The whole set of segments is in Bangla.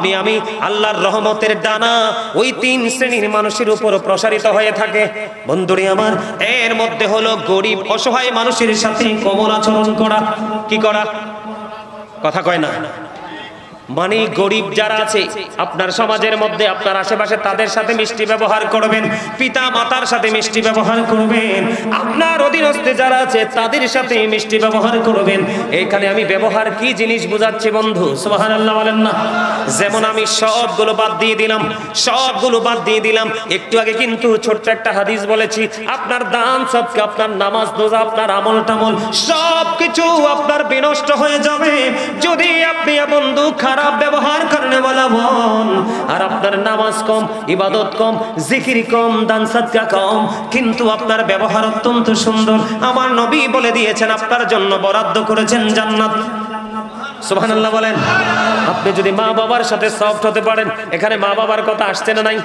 আপনি আমি আল্লাহর রহমতের ডানা ওই তিন শ্রেণীর মানুষের উপর প্রসারিত হয়ে থাকে। বন্ধুরে আমার, এর মধ্যে হলো গরিব অসহায় মানুষের সাথে কোমল আচরণ করা। কি করা? কথা কয় না। মানে গরিব যারা আছে আপনার সমাজের মধ্যে, আপনার আশেপাশে, তাদের সাথে মিষ্টি ব্যবহার করবেন। পিতা মাতার সাথে মিষ্টি ব্যবহার করবেন। আপনার অধীনস্থে যারা আছে তাদের সাথে মিষ্টি ব্যবহার করবেন। এখানে আমি ব্যবহার কি জিনিস বুঝাচ্ছি বন্ধু, সুবহানাল্লাহ বলেন না। যেমন আমি সবগুলো বাদ দিয়ে দিলাম। একটু আগে কিন্তু ছোট্ট একটা হাদিস বলেছি, আপনার দান সবকে, আপনার নামাজ রোজা, আপনার আমল টামল সবকিছু আপনার বিনষ্ট হয়ে যাবে যদি আপনি বন্ধু খারাপ ব্যবহার করনে वाला বল। আর আপনার নামাজ কম, ইবাদত কম, জিকির কম, দান সাদকা কম, কিন্তু আপনার ব্যবহার অত্যন্ত সুন্দর। আমার নবী বলে দিয়েছেন আপনার জন্য বরাদ্দ করেছেন জান্নাত। সুবহানাল্লাহ বলেন। আপনি যদি মা বাবার সাথে সফট হতে পারেন, এখানে মা বাবার কথা আসছে না নাই?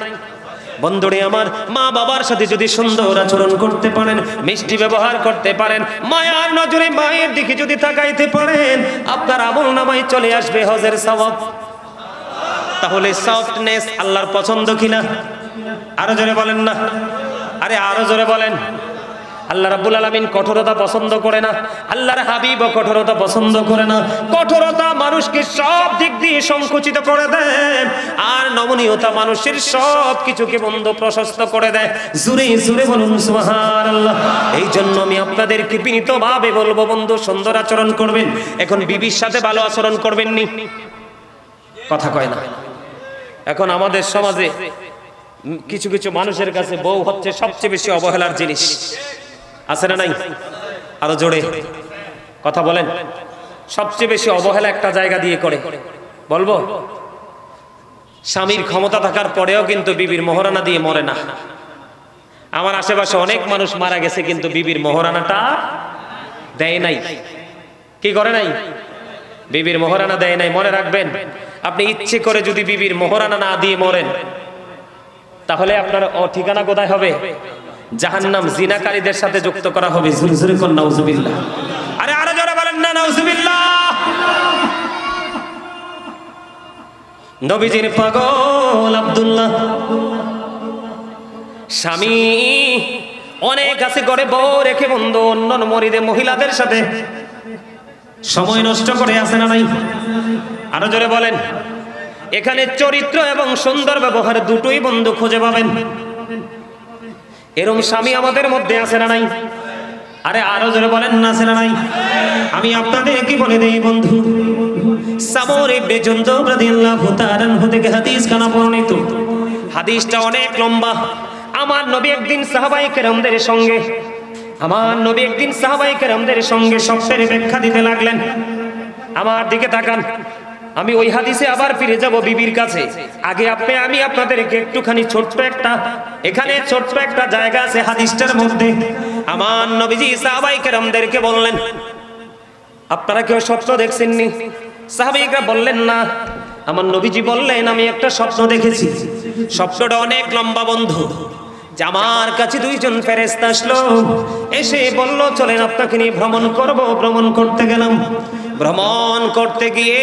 বন্ধুরে আমার, মা বাবার সাথে যদি সুন্দর আচরণ করতে পারেন, মিষ্টি ব্যবহার করতে পারেন, মায়ার নজরে মায়ের দিকে যদি তাকাইতে পারেন, আপনার আমলনামায় চলে আসবে হজের সওয়াব। তাহলে সফটনেস আল্লাহর পছন্দ কিনা? আরো জোরে বলেন না। আরে আরো জোরে বলেন। আল্লাহ রাব্বুল আলামিন কঠোরতা পছন্দ করে না, আল্লাহর হাবিবও কঠোরতা পছন্দ করে না। কঠোরতা মানুষকে সব দিক দিয়ে সংকুচিত করে দেয়, আর নমনীয়তা মানুষের সব কিছুকে বন্ধ প্রশস্ত করে দেয়। জোরে জোরে বলুন সুবহানাল্লাহ। এই জন্য আমি আপনাদেরকে বিনীতভাবে বলবো বন্ধু, সুন্দর আচরণ করবেন। এখন বিবির সাথে ভালো আচরণ করবেন নি? কথা কয় না। এখন আমাদের সমাজে কিছু কিছু মানুষের কাছে বউ হচ্ছে সবচেয়ে বেশি অবহেলার জিনিস। আছে না নাই? আরো জোরে কথা বলেন। সবচেয়ে বেশি অবহেলা একটা জায়গা দিয়ে করে, বলবো স্বামীর ক্ষমতা থাকার পরেও কিন্তু বিবির মোহরানা দিয়ে মরে না। আমার আশেপাশে অনেক মানুষ মারা গেছে কিন্তু বিবির মোহরানাটা দেয় নাই। কি করে নাই? বিবির মোহরানা দেয় নাই। মনে রাখবেন, আপনি ইচ্ছে করে যদি বিবির মোহরানা না দিয়ে মরেন, তাহলে আপনার ঠিকানা কোথায় হবে? জাহান্নাম। জিনাকারীদের সাথে যুক্ত করা হবে। জোরে জোরে কোন নাউজুবিল্লাহ। আরে আরো জোরে বলেন না নাউজুবিল্লাহ। নবীজির পাগল আব্দুল্লাহ, স্বামী অনেক আছে করে বউ রেখে বন্ধু অন্য মরিদে মহিলাদের সাথে সময় নষ্ট করে, আছে না নাই? আরো জোরে বলেন। এখানে চরিত্র এবং সুন্দর ব্যবহার দুটোই বন্ধু খুঁজে পাবেন। এরকম স্বামী আমাদের মধ্যে আছে না নাই? আরে আরো জোরে বলেন না, আছে না নাই? আমি আপনাদের কি বলে দেই বন্ধু, সামর ইবনে জুনদুব রাদিয়াল্লাহু তাআলা আনহু থেকে হাদিস কানা বর্ণিত। হাদিসটা অনেক লম্বা। আমার নবী একদিন সাহাবায়ে কেরামদের সঙ্গে সবটারে ব্যাখ্যা দিতে লাগলেন। আমার দিকে তাকান। আমি ওই হাদিসে আবার ফিরে যাব বিবির কাছে। আগে আমি আপনাদেরকে একটুখানি ছোট্ট একটা জায়গা আছে হাদিসটার মধ্যে। আমার নবীজি সাহাবায়ে কেরামদেরকে বললেন, আপনারা কেউ স্বপ্ন দেখছেন নি? সাহাবাইরা বললেন না। আমার নবীজি বললেন, আমি একটা স্বপ্ন দেখেছি। স্বপ্নটা অনেক লম্বা বন্ধু। যে আমার কাছে দুইজন ফেরেশতা আসলো, এসে বলল, চলেন আপনাকে নিয়ে ভ্রমণ করব। ভ্রমণ করতে গেলাম। ভ্রমণ করতে গিয়ে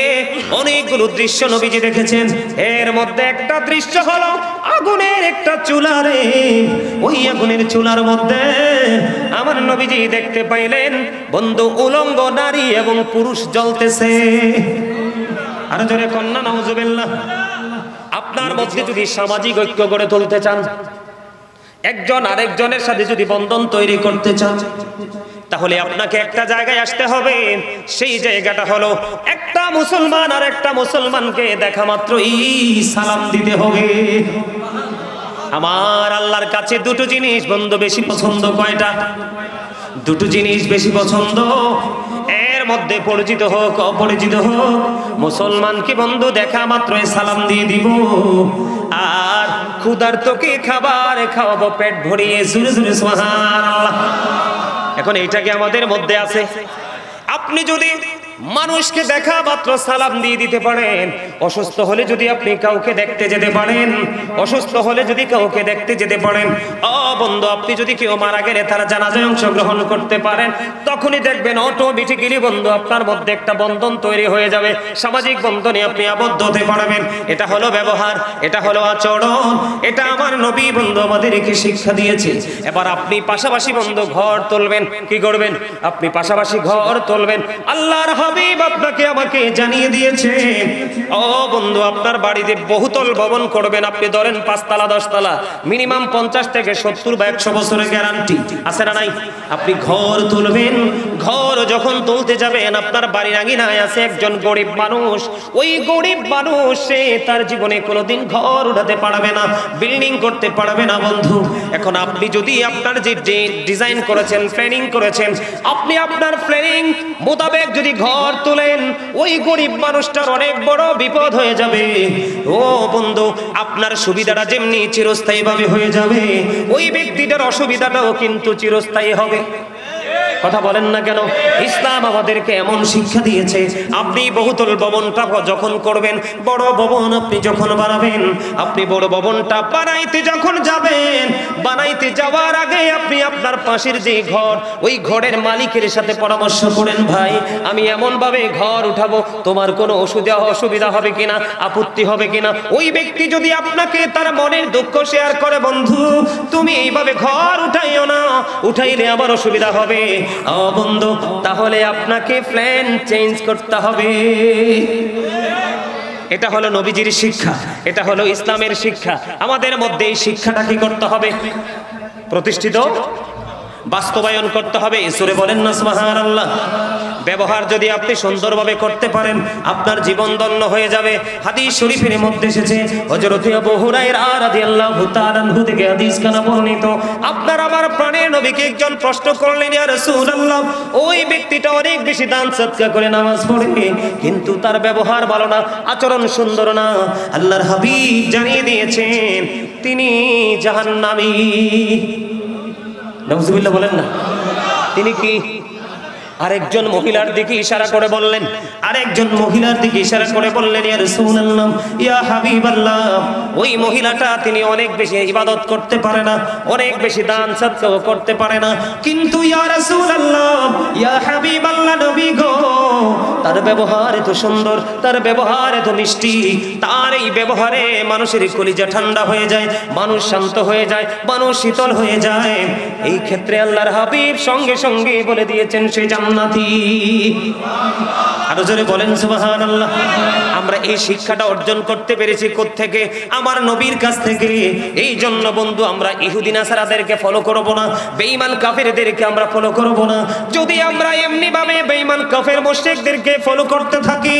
অনেকগুলো দৃশ্য নবীজি দেখেছেন। এর মধ্যে একটা দৃশ্য হলো আগুনের একটা চুলারে। ওই আগুনের চুলার মধ্যে আমার নবীজি দেখতে পাইলেন বন্ধু উলঙ্গ নারী এবং পুরুষ জ্বলতেছে। আর জোরে কন্যা নাউজুবিল্লাহ। আপনার মধ্যে যদি সামাজিক ঐক্য গড়ে তুলতে চান, একজন আরেকজনের সাথে যদি বন্ধন তৈরি করতে চান, তাহলে আপনাকে একটা জায়গায় আসতে হবে। সেই জায়গাটা হলো একটা মুসলমান আর একটা মুসলমানকে দেখা মাত্রই সালাম দিতে হবে। আমার আল্লাহর কাছে দুটো জিনিস বন্ধু বেশি পছন্দ। কয়টা? দুটো জিনিস বেশি পছন্দ। এর মধ্যে পরিচিত হোক অপরিচিত হোক, মুসলমানকে বন্ধু দেখা মাত্রই সালাম দিয়ে দিব, আর ক্ষুধার্তকে খাবার খাওয়াবো পেট ভরিয়ে। জোরে জোরে সুবহানাল্লাহ। এখন এইটা কি আমাদের মধ্যে আছে? আপনি যদি মানুষকে দেখা মাত্র সালাম দিয়ে দিতে পারেন। অসুস্থ হলে যদি আপনি কাউকে দেখতে যেতে পারেন, অসুস্থ হলে যদি কাউকে দেখতে যেতে পারেন, বন্ধু আপনি যদি কেউ মারা গেলে তার জানাজায় অংশগ্রহণ করতে পারেন, তখনই দেখবেন অটোমেটিক্যালি বন্ধু আপনার মধ্যে একটা বন্ধন তৈরি হয়ে যাবে, সামাজিক বন্ধনে আপনি আবদ্ধ হতে পারবেন। এটা হলো ব্যবহার, এটা হলো আচরণ, এটা আমার নবী বন্ধু আমাদেরকে শিক্ষা দিয়েছে। এবার আপনি পাশাপাশি বন্ধু ঘর তুলবেন, কি করবেন? আপনি পাশাপাশি ঘর তুলবেন। আল্লাহর হাবিব আপনাকে আমাকে জানিয়ে দিয়েছে, বন্ধু আপনার বাড়িতে বহুতল ভবন করবেন, আপনি ধরেন 5 তলা 10 তলা, মিনিমাম 50 থেকে 70 বা 100 বছরের গ্যারান্টি আছে না নাই? আপনি ঘর তুলবেন, ঘর যখন তুলতে যাবেন আপনার বাড়ির আঙিনায় আছে একজন গরিব মানুষ, ওই গরিব মানুষ সে তার জীবনে কোনোদিন ঘর উঠাতে পারবে না, বিল্ডিং করতে পারবে না বন্ধু। এখন আপনি যদি আপনার যে ডিজাইন করেছেন, প্ল্যানিং করেছেন, আপনি আপনার প্ল্যানিং মোতাবেক যদি ঘর তোলেন, ওই গরিব মানুষটার অনেক বড় বিপদ হয়ে যাবে। ও বন্ধু আপনার সুবিধাটা যেমনি চিরস্থায়ী ভাবে হয়ে যাবে, ওই ব্যক্তিটার অসুবিধাটাও কিন্তু চিরস্থায়ী হবে। কথা বলেন না কেন? ইসলাম আমাদেরকে এমন শিক্ষা দিয়েছে, আপনি বহুতল ভবনটা যখন করবেন, বড় ভবন আপনি যখন বানাবেন, আপনি বড় ভবনটা বানাইতে যখন যাবেন, বানাইতে যাওয়ার আগে আপনি আপনার পাশের যে ঘর, ওই ঘরের মালিকের সাথে পরামর্শ করেন, ভাই আমি এমন ভাবে ঘর উঠাবো, তোমার কোনো অসুবিধা হবে কিনা, আপত্তি হবে কিনা? ওই ব্যক্তি যদি আপনাকে তার মনের দুঃখ শেয়ার করে, বন্ধু তুমি এইভাবে ঘর উঠাইও না, উঠাইলে আবার অসুবিধা হবে, বন্ধু তাহলে আপনাকে প্ল্যান চেঞ্জ করতে হবে। এটা হলো নবীজির শিক্ষা, এটা হলো ইসলামের শিক্ষা। আমাদের মধ্যে এই শিক্ষাটা কি করতে হবে? প্রতিষ্ঠিত, বাস্তবায়ন করতে হবে। সূরা বলেন না সুবহানাল্লাহ। ব্যবহার যদি আপনি সুন্দরভাবে করতে পারেন, আপনার জীবন ধন্য হয়ে যাবে। হাদিস শরীফের মধ্যে এসেছে, হযরত আবু হুরায়রা রাদিয়াল্লাহু তাআলা আনহু থেকে হাদিস কানা বর্ণিত, আপনার আমার প্রাণের নবীকে একজন প্রশ্ন করলেন, ইয়া রাসূলুল্লাহ, ওই ব্যক্তিটা অনেক বেশি দান সদকা করে নামাজ পড়ে, কিন্তু তার ব্যবহার ভালো না, আচরণ সুন্দর না। আল্লাহর হাবিব জানিয়ে দিয়েছেন তিনি জাহান্নামী। নাউজুবিল্লাহ বলেন না। তিনি কি? আরেকজন মহিলার দিকে ইশারা করে বললেন, আরেকজন মহিলার দিকে ইশারা করে বললেন, ইয়া রাসূলুল্লাহ, ইয়া হাবিবাল্লাহ, ওই মহিলাটা তিনি অনেক বেশি ইবাদত করতে পারে না, অনেক বেশি দান সদকাও করতে পারে না, কিন্তু ইয়া রাসূলুল্লাহ, ইয়া হাবিবাল্লাহ, নবী গো, তার ব্যবহার এত সুন্দর, তার ব্যবহার এত মিষ্টি, তার এই ব্যবহারে মানুষের কলিজা ঠান্ডা হয়ে যায়, মানুষ শান্ত হয়ে যায়, মানুষ শীতল হয়ে যায়। এই ক্ষেত্রে আল্লাহর হাবিব সঙ্গে সঙ্গে বলে দিয়েছেন সে জান্নাতি। আরো জোরে বলেন সুবহানাল্লাহ। আমরা এই শিক্ষাটা অর্জন করতে পেরেছি কোত্থেকে? আমার নবীর কাছ থেকে। এই জন্য বন্ধু আমরা ইহুদি নাসারাদেরকে ফলো করব না, বেঈমান কাফেরদেরকে আমরা ফলো করব না। যদি আমরা এমনি ভাবে বেঈমান কাফের মুশরিকদেরকে ফলো করতে থাকি,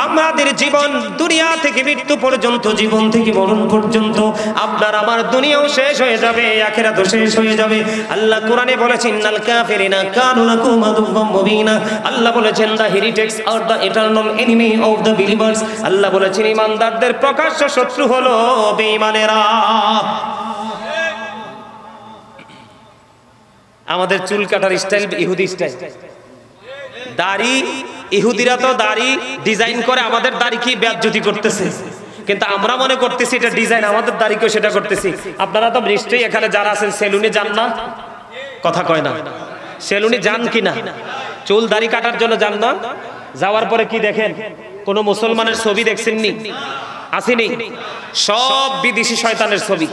আমাদের জীবন দুনিয়া থেকে মৃত্যু পর্যন্ত, জীবন থেকে মরণ পর্যন্ত আপনার আমার দুনিয়াও শেষ হয়ে যাবে, আখিরাতও শেষ হয়ে যাবে। আল্লাহ কোরআনে বলেছেন, ইন্নাল কাফিরিনা কানু লাকুম আদুওয়াম মুবিনা। আল্লাহ বলেছেন, দ্য হেরিটেক্স আর the eternal enemy of the believers. Allah বলেছেন ঈমানদারদের প্রকাশ্য শত্রু হলো বেঈমানেরা। আমাদের চুল কাটার স্টাইল ইহুদি স্টাইল, দাড়ি, ইহুদিরা তো দাড়ি ডিজাইন করে, আমাদের দাড়ি কি বেয়াজ্জতি করতেছে, কিন্তু আমরা মনে করতেছি এটা ডিজাইন, আমাদের দাড়িকেও সেটা করতেছি। আপনারা তো নিশ্চয়ই এখানে যারা আছেন সেলুনে যান না? কথা কয় না। সেলুনে যান কিনা? চুল দাড়ি কাটার জন্য যান না? যাওয়ার পরে কি দেখেন? কোন মুসলমানের ছবি দেখছেননি? আসেনি? সব বিদেশি শয়তানের ছবি।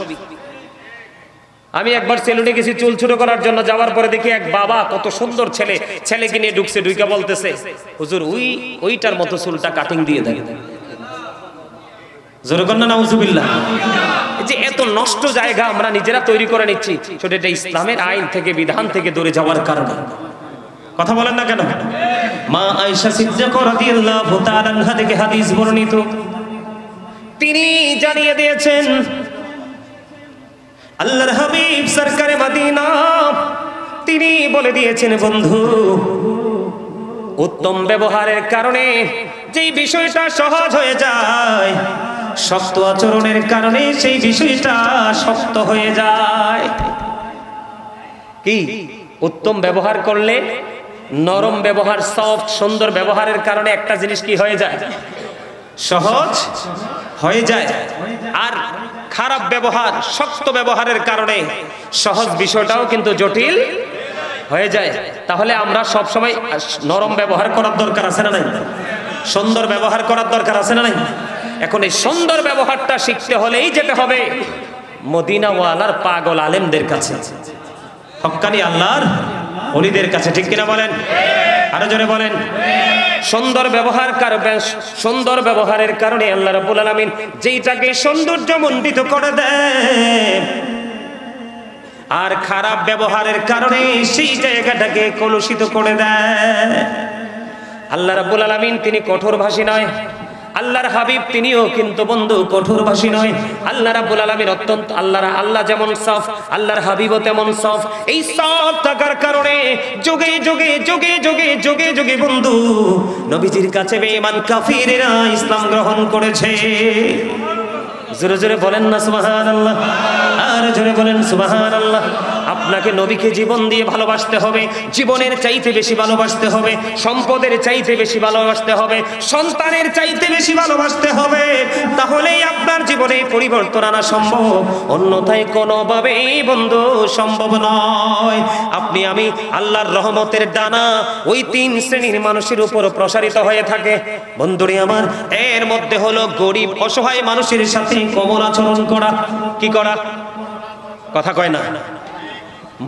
আমি একবার সেলুনে গেছি চুল ছোট করার জন্য, যাওয়ার পরে দেখি এক বাবা, কত সুন্দর ছেলে, ছেলেকে নিয়ে ঢুকছে, ঢুকে বলতেছে, হুজুর ওইটার মতো চুলটা কাটিং দিয়ে দেন। জোরে কন্যা নাউজুবিল্লাহ। যে এত নষ্ট জায়গা আমরা নিজেরা তৈরি করে নিচ্ছি, সেটা এটা ইসলামের আইন থেকে, বিধান থেকে দূরে যাওয়ার কারণে। কথা বলেন না কেন? মা আয়েশা সিদ্দিকা রাদিয়াল্লাহু তাআলা আনহা থেকে হাদিস বর্ণিত, তিনি জানিয়ে দিয়েছেন, আল্লাহর হাবিব সরকারে মদিনা তিনি বলে দিয়েছেন, বন্ধু উত্তম ব্যবহারের কারণে যেই বিষয়টা সহজ হয়ে যায়, শক্ত আচরণের কারণে সেই বিষয়টা শক্ত হয়ে যায়। কি? উত্তম ব্যবহার করলে নরম ব্যবহার, সফট সুন্দর ব্যবহারের কারণে একটা জিনিস কি হয়ে যায়, সহজ হয়ে যায়। আর খারাপ ব্যবহার, শক্ত ব্যবহারের কারণে সহজ বিষয়টাও কিন্তু জটিল হয়ে যায়। তাহলে আমরা সব সময় নরম ব্যবহার করার দরকার আছে না নাই? সুন্দর ব্যবহার করার দরকার আছে না নাই? এখন এই সুন্দর ব্যবহারটা শিখতে হলেই যেতে হবে মদিনাওয়ালার পাগল আলেমদের কাছে, হক্কানি আল্লাহর ওলিদের কাছে। ঠিক কিনা বলেন? আরো জোরে বলেন। সুন্দর ব্যবহার করবেন, সুন্দর ব্যবহারের কারণে আল্লাহ রাব্বুল আলামিন যেইটাকে সৌন্দর্যমণ্ডিত করে দেয়, আর খারাপ ব্যবহারের কারণে সেই জায়গাটাকে কলুষিত করে দেয়। আল্লাহ রাব্বুল আলামিন তিনি কঠোরভাষী নয়, আল্লাহর হাবিব তিনিও কিন্তু বন্ধু কঠোরভাষী নয়। আল্লাহ রাব্বুল আলামিন অত্যন্ত আল্লাহ যেমন সফট, আল্লাহর হাবিবও তেমন সফট। এই সফট থাকার কারণে যুগে যুগে যুগে যুগে যুগে যুগে বন্ধু নবীজির কাছে বেঈমান কাফিরেরা ইসলাম গ্রহণ করেছে। জোরে জোরে বলেন না সুবহানাল্লাহ, আর জোরে বলেন সুবহানাল্লাহ। আপনাকে নবীকে জীবন দিয়ে ভালোবাসতে হবে, জীবনের চাইতে বেশি ভালোবাসতে হবে, সম্পদের চাইতে বেশি ভালোবাসতে হবে, সন্তানের চাইতে বেশি ভালোবাসতে হবে। তাহলেই আপনার জীবনে পরিবর্তন আনা সম্ভব, অন্যথায় কোনোভাবেই বন্ধু সম্ভব নয়। আপনি আমি আল্লাহর রহমতের ডানা ওই 3 শ্রেণীর মানুষের উপর প্রসারিত হয়ে থাকে। বন্ধুরে আমার, এর মধ্যে হলো গরিব অসহায় মানুষের সাথে কোমল আচরণ করা। কি করা? কথা কয় না।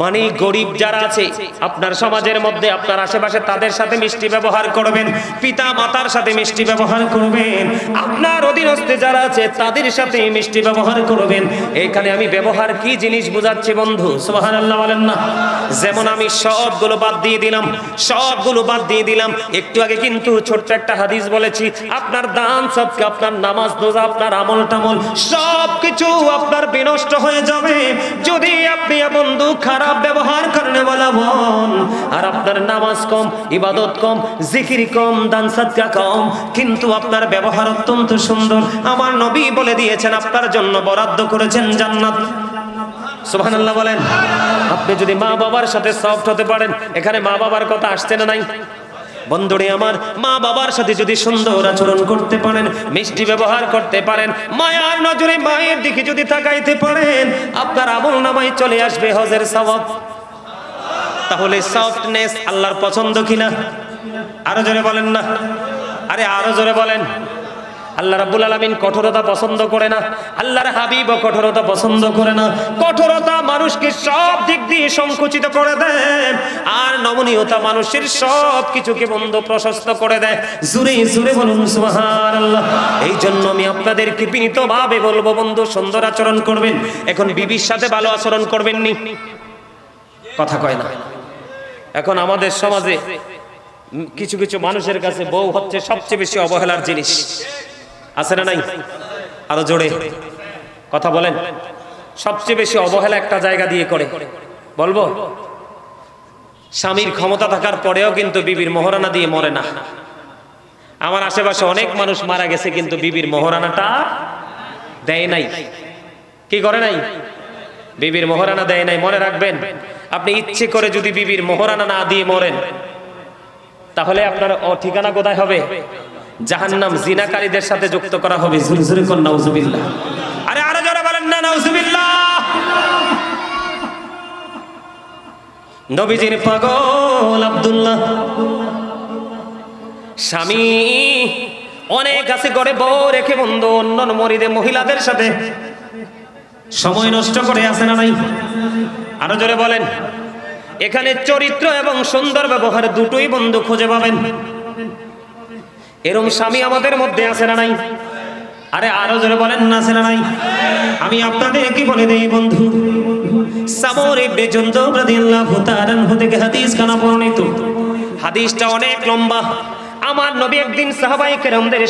মানে গরিব যারা আছে আপনার সমাজের মধ্যে, আপনার আশেপাশে, তাদের সাথে মিষ্টি ব্যবহার করবেন, পিতা মাতার সাথে মিষ্টি ব্যবহার করবেন, আপনার অধীনস্থে যারা আছে তাদের সাথে মিষ্টি ব্যবহার করবেন। এখানে আমি ব্যবহার কি জিনিস বুঝাচ্ছি বন্ধু, সুবহানাল্লাহ বলেন না। যেমন আমি সবগুলো বাদ দিয়ে দিলাম, সবগুলো বাদ দিয়ে দিলাম। একটু আগে কিন্তু ছোট্ট একটা হাদিস বলেছি, আপনার দান সদকা, আপনার নামাজ রোজা, আপনার আমল টামল সবকিছু আপনার বিনষ্ট হয়ে যাবে যদি আপনি বন্ধু খারাপ ব্যবহার করনে वाला মন, আর আপনার নামাজ কম, ইবাদত কম, জিকির কম, দান সদকা কম, কিন্তু আপনার ব্যবহার অত্যন্ত সুন্দর। আমার নবী বলে দিয়েছেন আপনার জন্য বরাদ্দ করেছেন জান্নাত। সুবহানাল্লাহ বলেন। আপনি যদি মা বাবার সাথে সফট হতে পারেন, এখানে মা বাবার কথা আসছে না নাই? বন্ধুরে আমার, মা বাবার সাথে যদি সুন্দর আচরণ করতে পারেন, মিষ্টি ব্যবহার করতে পারেন, মায়ার নজরে মায়ের দিকে যদি তাকাইতে পারেন, আপনার আমল নামায় চলে আসবে হজের সওয়াব। তাহলে সফটনেস আল্লাহর পছন্দ কিনা? আরো জোরে বলেন না, আরে আরো জোরে বলেন। আল্লাহ রাব্বুল আলামিন কঠোরতা পছন্দ করে না, আল্লাহর হাবিবও কঠোরতা পছন্দ করে না। কঠোরতা মানুষকে সব দিক দিয়ে সংকুচিত করে দেয়, আর নমনীয়তা মানুষের সব কিছুকে বন্ধ প্রশস্ত করে দেয়। জোরে জোরে বলুন সুবহানাল্লাহ। এই জন্য আমি আপনাদেরকে বিনীতভাবে বলবো বন্ধু, সুন্দর আচরণ করবেন। এখন বিবির সাথে ভালো আচরণ করবেন নি? কথা কয় না। এখন আমাদের সমাজে কিছু কিছু মানুষের কাছে বউ হচ্ছে সবচেয়ে বেশি অবহেলার জিনিস, আছে না নাই? আরো জোরে কথা বলেন। সবচেয়ে বেশি অবহেলা একটা জায়গা দিয়ে করে, বলবো স্বামীর ক্ষমতা থাকার পরেও কিন্তু বিবির মোহরানা দিয়ে মরে না। আমার আশেপাশে অনেক মানুষ মারা গেছে কিন্তু বিবির মোহরানাটা দেয় নাই। কি করে নাই? বিবির মোহরানা দেয় নাই। মনে রাখবেন, আপনি ইচ্ছে করে যদি বিবির মোহরানা না দিয়ে মরেন, তাহলে আপনার ঠিকানা কোথায় হবে? জাহান্নাম। জিনাকারীদের সাথে যুক্ত করা হবে। জোরে জোরে কোন নাউজুবিল্লাহ। আরে আরো জোরে বলেন না নাউজুবিল্লাহ। নবীজির পাগল আব্দুল্লাহ, স্বামী অনেক আছে ঘরে বউ রেখে বন্ধু অন্য মরিদে মহিলাদের সাথে সময় নষ্ট করে, আছে না নাই? আরো জোরে বলেন। এখানে চরিত্র এবং সুন্দর ব্যবহার দুটোই বন্ধু খুঁজে পাবেন। এরকম স্বামী আমাদের মধ্যে আছে না নাই? আরে আরো জোরে বলেন না, আছে না নাই? আমি আপনাদের কি বলে দেই বন্ধু, সামর ইবনে জুনদুব রাদিয়াল্লাহু তাআলা আনহু থেকে হাদিস কানা বর্ণিত। হাদিসটা অনেক লম্বা। আমার নবী একদিন সাহাবায়ে কেরামদের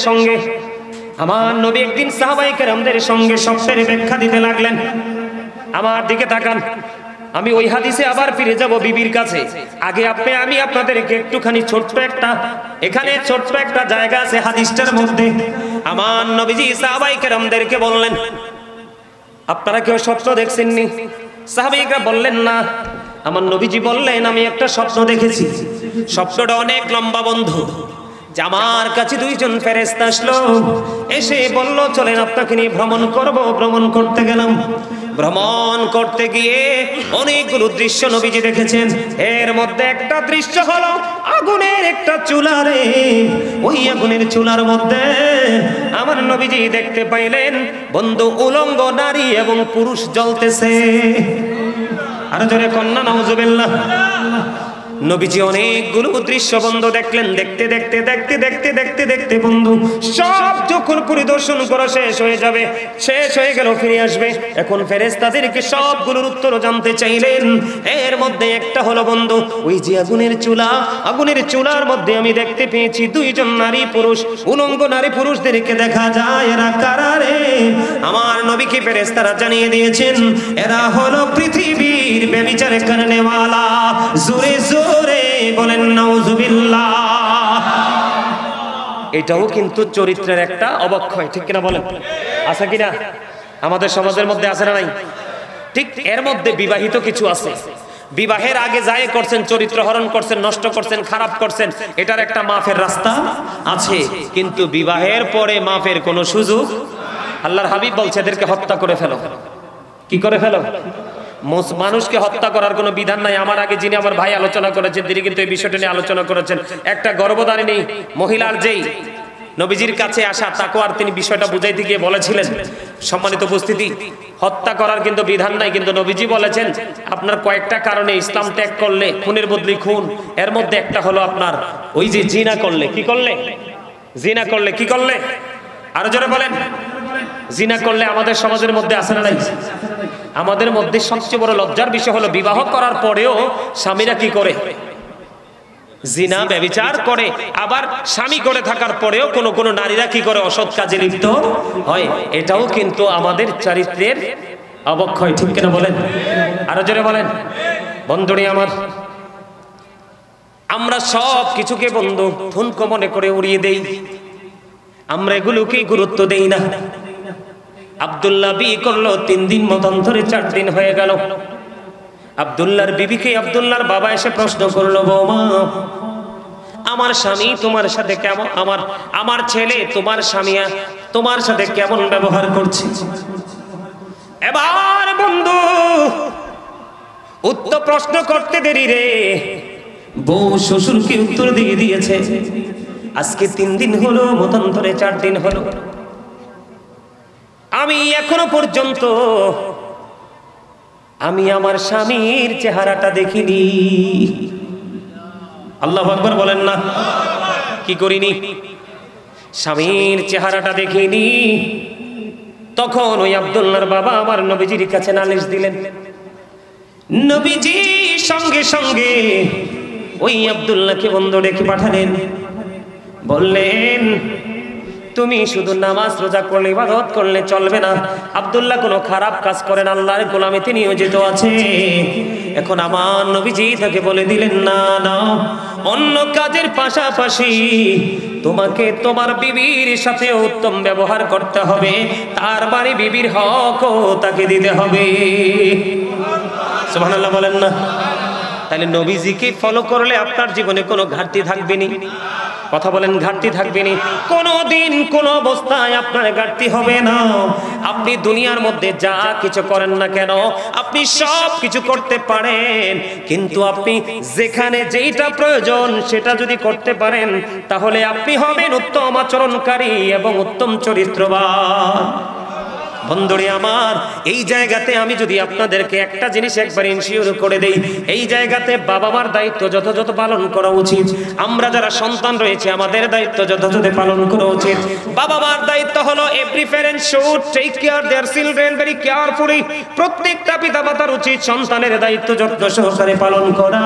সঙ্গে স্বপ্নের ব্যাখ্যা দিতে লাগলেন। আমার দিকে তাকান, আমি ওই হাদিসে আবার ফিরে যাব বিবির কাছে। আগে আমি আপনাদেরকে একটুখানি ছোট্ট একটা জায়গা আছে হাদিসটার মধ্যে। আমার নবীজি সাহাবায়ে কেরামদেরকে বললেন, আপনারা কেউ স্বপ্ন দেখছেননি? সাহাবায়েরা বললেন না। আমার নবীজি বললেন, আমি একটা স্বপ্ন দেখেছি। স্বপ্নটা অনেক লম্বা বন্ধু। যে আমার কাছে দুইজন ফেরেশতা আসলো, এসে বলল চলেন আপনাকে নিয়ে ভ্রমণ করব। ভ্রমণ করতে গেলাম। ভ্রমণ করতে গিয়ে অনেকগুলো দৃশ্য নবীজি দেখেছেন। এর মধ্যে একটা দৃশ্য হলো আগুনের একটা চুলারে। ওই আগুনের চুলার মধ্যে আমার নবীজি দেখতে পাইলেন বন্ধু উলঙ্গ নারী এবং পুরুষ জ্বলতেছে। আর জোরে কন্যা নাউজুবিল্লাহ। নবীজি অনেকগুলো দৃশ্য বন্ধু দেখলেন। দেখতে দেখতে দেখতে দেখতে দেখতে দেখতে বন্ধু সব যখন পরিদর্শন করা শেষ হয়ে যাবে, শেষ হয়ে গেল, ফিরে আসবে। এখন ফেরেশতাদেরকে সবগুলোর উত্তর জানতে চাইলেন। এর মধ্যে একটা হলো বন্ধু, ওই যে আগুনের চুলা, আগুনের চুলার মধ্যে আমি দেখতে পেয়েছি দুইজন নারী পুরুষ, উলঙ্গ নারী পুরুষদেরকে দেখা যায়। এরা কারা রে? আমার নবীকে ফেরেশতারা জানিয়ে দিয়েছেন, এরা হলো পৃথিবীর ব্যভিচারে করনেওয়ালা। জোরে জোরে বলেন নাউজুবিল্লাহ। এটাও কিন্তু চরিত্রের একটা অবক্ষয়, ঠিক কিনা বলেন? আছে কিনা? আমাদের সমাজের মধ্যে আছে না নাই? ঠিক এর মধ্যে বিবাহিত কিছু আছে, বিবাহের আগে যায় করছেন, চরিত্র হরণ করছেন, নষ্ট করছেন, খারাপ করছেন, এটার একটা মাফের রাস্তা আছে। কিন্তু বিবাহের পরে মাফের কোনো সুযোগ। আল্লাহর হাবিব বলছে এদেরকে হত্যা করে ফেলো। কি করে ফেলো? মানুষকে হত্যা করার কোনো বিধান নাই। আমার আগে যিনি আমার ভাই আলোচনা করেছেন তিনি কিন্তু এই বিষয়টা নিয়ে আলোচনা করেছেন। একটা গর্ভধারিণী মহিলার যেই নবীজির কাছে আসা তাকওয়ার তিনি বিষয়টা বুঝাইতে গিয়ে বলেছিলেন, সম্মানিত উপস্থিতি, হত্যা করার কিন্তু বিধান নাই, কিন্তু নবীজি বলেছেন আপনার কয়েকটা কারণে ইসলাম ত্যাগ করলে খুনের বদলি খুন। এর মধ্যে একটা হলো আপনার ওই যে জিনা করলে। কি করলে? জিনা করলে। কি করলে? আরো জোরে বলেন। জিনা করলে আমাদের সমাজের মধ্যে আছে না নাই? আমাদের মধ্যে সবচেয়ে বড় লজ্জার বিষয় হলো বিবাহ করার পরেও স্বামীরা কি করে? জিনা ব্যভিচার করে। আবার স্বামী করে থাকার পরেও কোন কোন নারীরা কি করে? অসৎ কাজে লিপ্ত হয়। এটাও কিন্তু আমাদের চরিত্রের অবক্ষয়, ঠিক কিনা বলেন? আরো জোরে বলেন। বন্ধুরে আমার, আমরা সব কিছুকে বন্ধু ঠুনকো মনে করে উড়িয়ে দেই, আমরা এগুলোকে গুরুত্ব দেই না। আব্দুল্লাহ বিয়ে করলো 3 দিন মতান্তরে 4 দিন হয়ে গেল। আব্দুল্লাহর বিবিকে আব্দুল্লাহর বাবা এসে প্রশ্ন করলো, বৌমা আমার স্বামী তোমার সাথে কেমন, আমার ছেলে তোমার স্বামী তোমার সাথে কেমন ব্যবহার করছে? এবার বন্ধু উত্তর প্রশ্ন করতে দেরি রে, বউ শ্বশুরকে উত্তর দিয়ে দিয়েছে। আজকে 3 দিন হলো, মতান্তরে 4 দিন হলো, আমি এখনো পর্যন্ত আমি আমার স্বামীর চেহারাটা দেখিনি। আল্লাহু আকবার বলেন না? কি করিনি? স্বামীর চেহারাটা দেখিনি। তখন ওই আব্দুল্লাহর বাবা আমার নবীজির কাছে নালিশ দিলেন। নবীজি সঙ্গে সঙ্গে ওই আব্দুল্লাহকে বন্ধ ডেকে পাঠালেন। বললেন তুমি শুধু নামাজ রোজা করলে, ইবাদত করলে চলবে না। আব্দুল্লাহ কোনো খারাপ কাজ করেন, আল্লাহর গোলামিতে নিয়োজিত আছে। এখন আমার নবীজি তাকে বলে দিলেন, না না, অন্য কাজের পাশাপাশি তোমাকে তোমার বিবির সাথে উত্তম ব্যবহার করতে হবে, তার বাড়ি বিবির হকও তাকে দিতে হবে। সুবহানাল্লাহ বলেন না? তাহলে নবীজিকে ফলো করলে আপনার জীবনে কোনো ঘাটতি থাকবে না। কথা বলেন, ঘাটতি থাকবে না। কোনোদিন কোন অবস্থায় আপনার ঘাটতি হবে না। আপনি দুনিয়ার মধ্যে যা কিছু করেন না কেন, আপনি সব কিছু করতে পারেন, কিন্তু আপনি যেখানে যেটা প্রয়োজন সেটা যদি করতে পারেন, তাহলে আপনি হবেন উত্তম আচরণকারী এবং উত্তম চরিত্রবান। বন্ধুরে আমার, এই জায়গাতে আমি যদি আপনাদেরকে একটা জিনিস একবার ইনশিওর করে দেই, এই জায়গাতে বাবা মার দায়িত্ব যথাযথ পালন করা উচিত। আমরা যারা সন্তান রয়েছে আমাদের দায়িত্ব যথাযথ পালন করা উচিত। বাবা মার দায়িত্ব হলো every parent should take care their children very carefully. প্রত্যেকটা পিতামাতার উচিত সন্তানের দায়িত্ব যত্ন সহকারে পালন করা।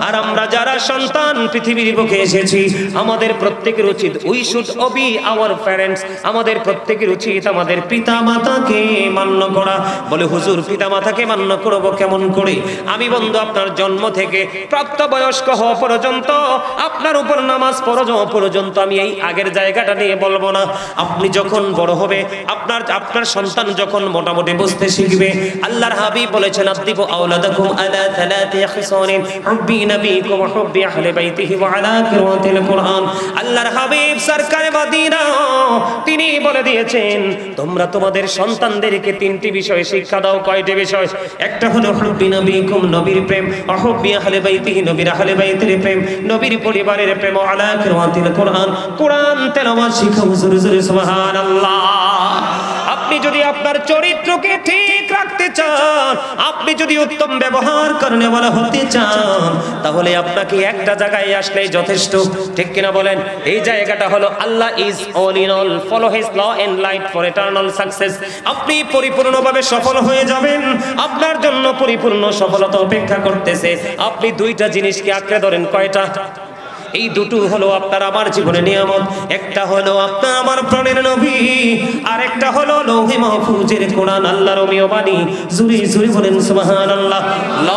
আর আমরা যারা সন্তান পৃথিবীর বুকে এসেছি, আমাদের প্রত্যেকের উচিত we should Obi our parents. আমাদের প্রত্যেকের উচিত আমাদের পিতামাতা মাতাকে মান্য করা। বলে হুজুর পিতা মাতাকে মান্য করব কেমন করে? আমি বন্ধু আপনার জন্ম থেকে প্রাপ্তবয়স্ক হওয়া পর্যন্ত, আপনার উপর নামাজ ফরজ হওয়া পর্যন্ত আমি এই আগের জায়গাটা নিয়ে বলবো না। আপনি যখন বড় হবে, আপনার সন্তান যখন মোটামুটি বুঝতে শিখবে, আল্লাহর হাবিব বলেছেন আদিবু আওলাদাকুম আলা থালাতি খিসানিন হুব্বি নবীকুম হুব্বি আহলি বাইতিহি ওয়া আলা কিরাতিল কুরআন। আল্লাহর হাবিব সরকারে মদিনা তিনি বলে দিয়েছেন তোমরা তোমাদের সন্তানদেরকে তিনটি বিষয়ে শিক্ষা দাও। কয়টি বিষয়? একটা হলো হুব্বি নবীকুম, নবীর প্রেম, হুব্বি আহলি বাইতিহি, নবীর আহলি বাইতের প্রেম, নবীর পরিবারের প্রেম, ওয়া আলা কিরাতিল কুরআন, কোরআন তেলাওয়াত শিখাও। জোরে জোরে সুবহানাল্লাহ। আপনি যদি আপনার চরিত্রকে ঠিক রাখতে চান, আপনি যদি উত্তম ব্যবহার করনে বলা হতে চান, তাহলে আপনাকে একটা জায়গায় আসলেই যথেষ্ট। ঠিক কিনা বলেন? এই জায়গাটা হলো Allah is all in all, follow his law and light for eternal success. আপনি পরিপূর্ণভাবে সফল হয়ে যাবেন, আপনার জন্য পরিপূর্ণ সফলতা অপেক্ষা করতেছে। আপনি দুইটা জিনিসকে আঁকড়ে ধরেন। কয়টা? এই দুটো হলো আপনার আমার জীবনে নিয়ামত। একটা হলো আপনার আমার প্রাণের নবী, আর একটা হলো লৌহে মাহফুজের কোরআন, আল্লাহর অমীয় বাণী। জুরি জুরি বলেন সুবহানাল্লাহ। ল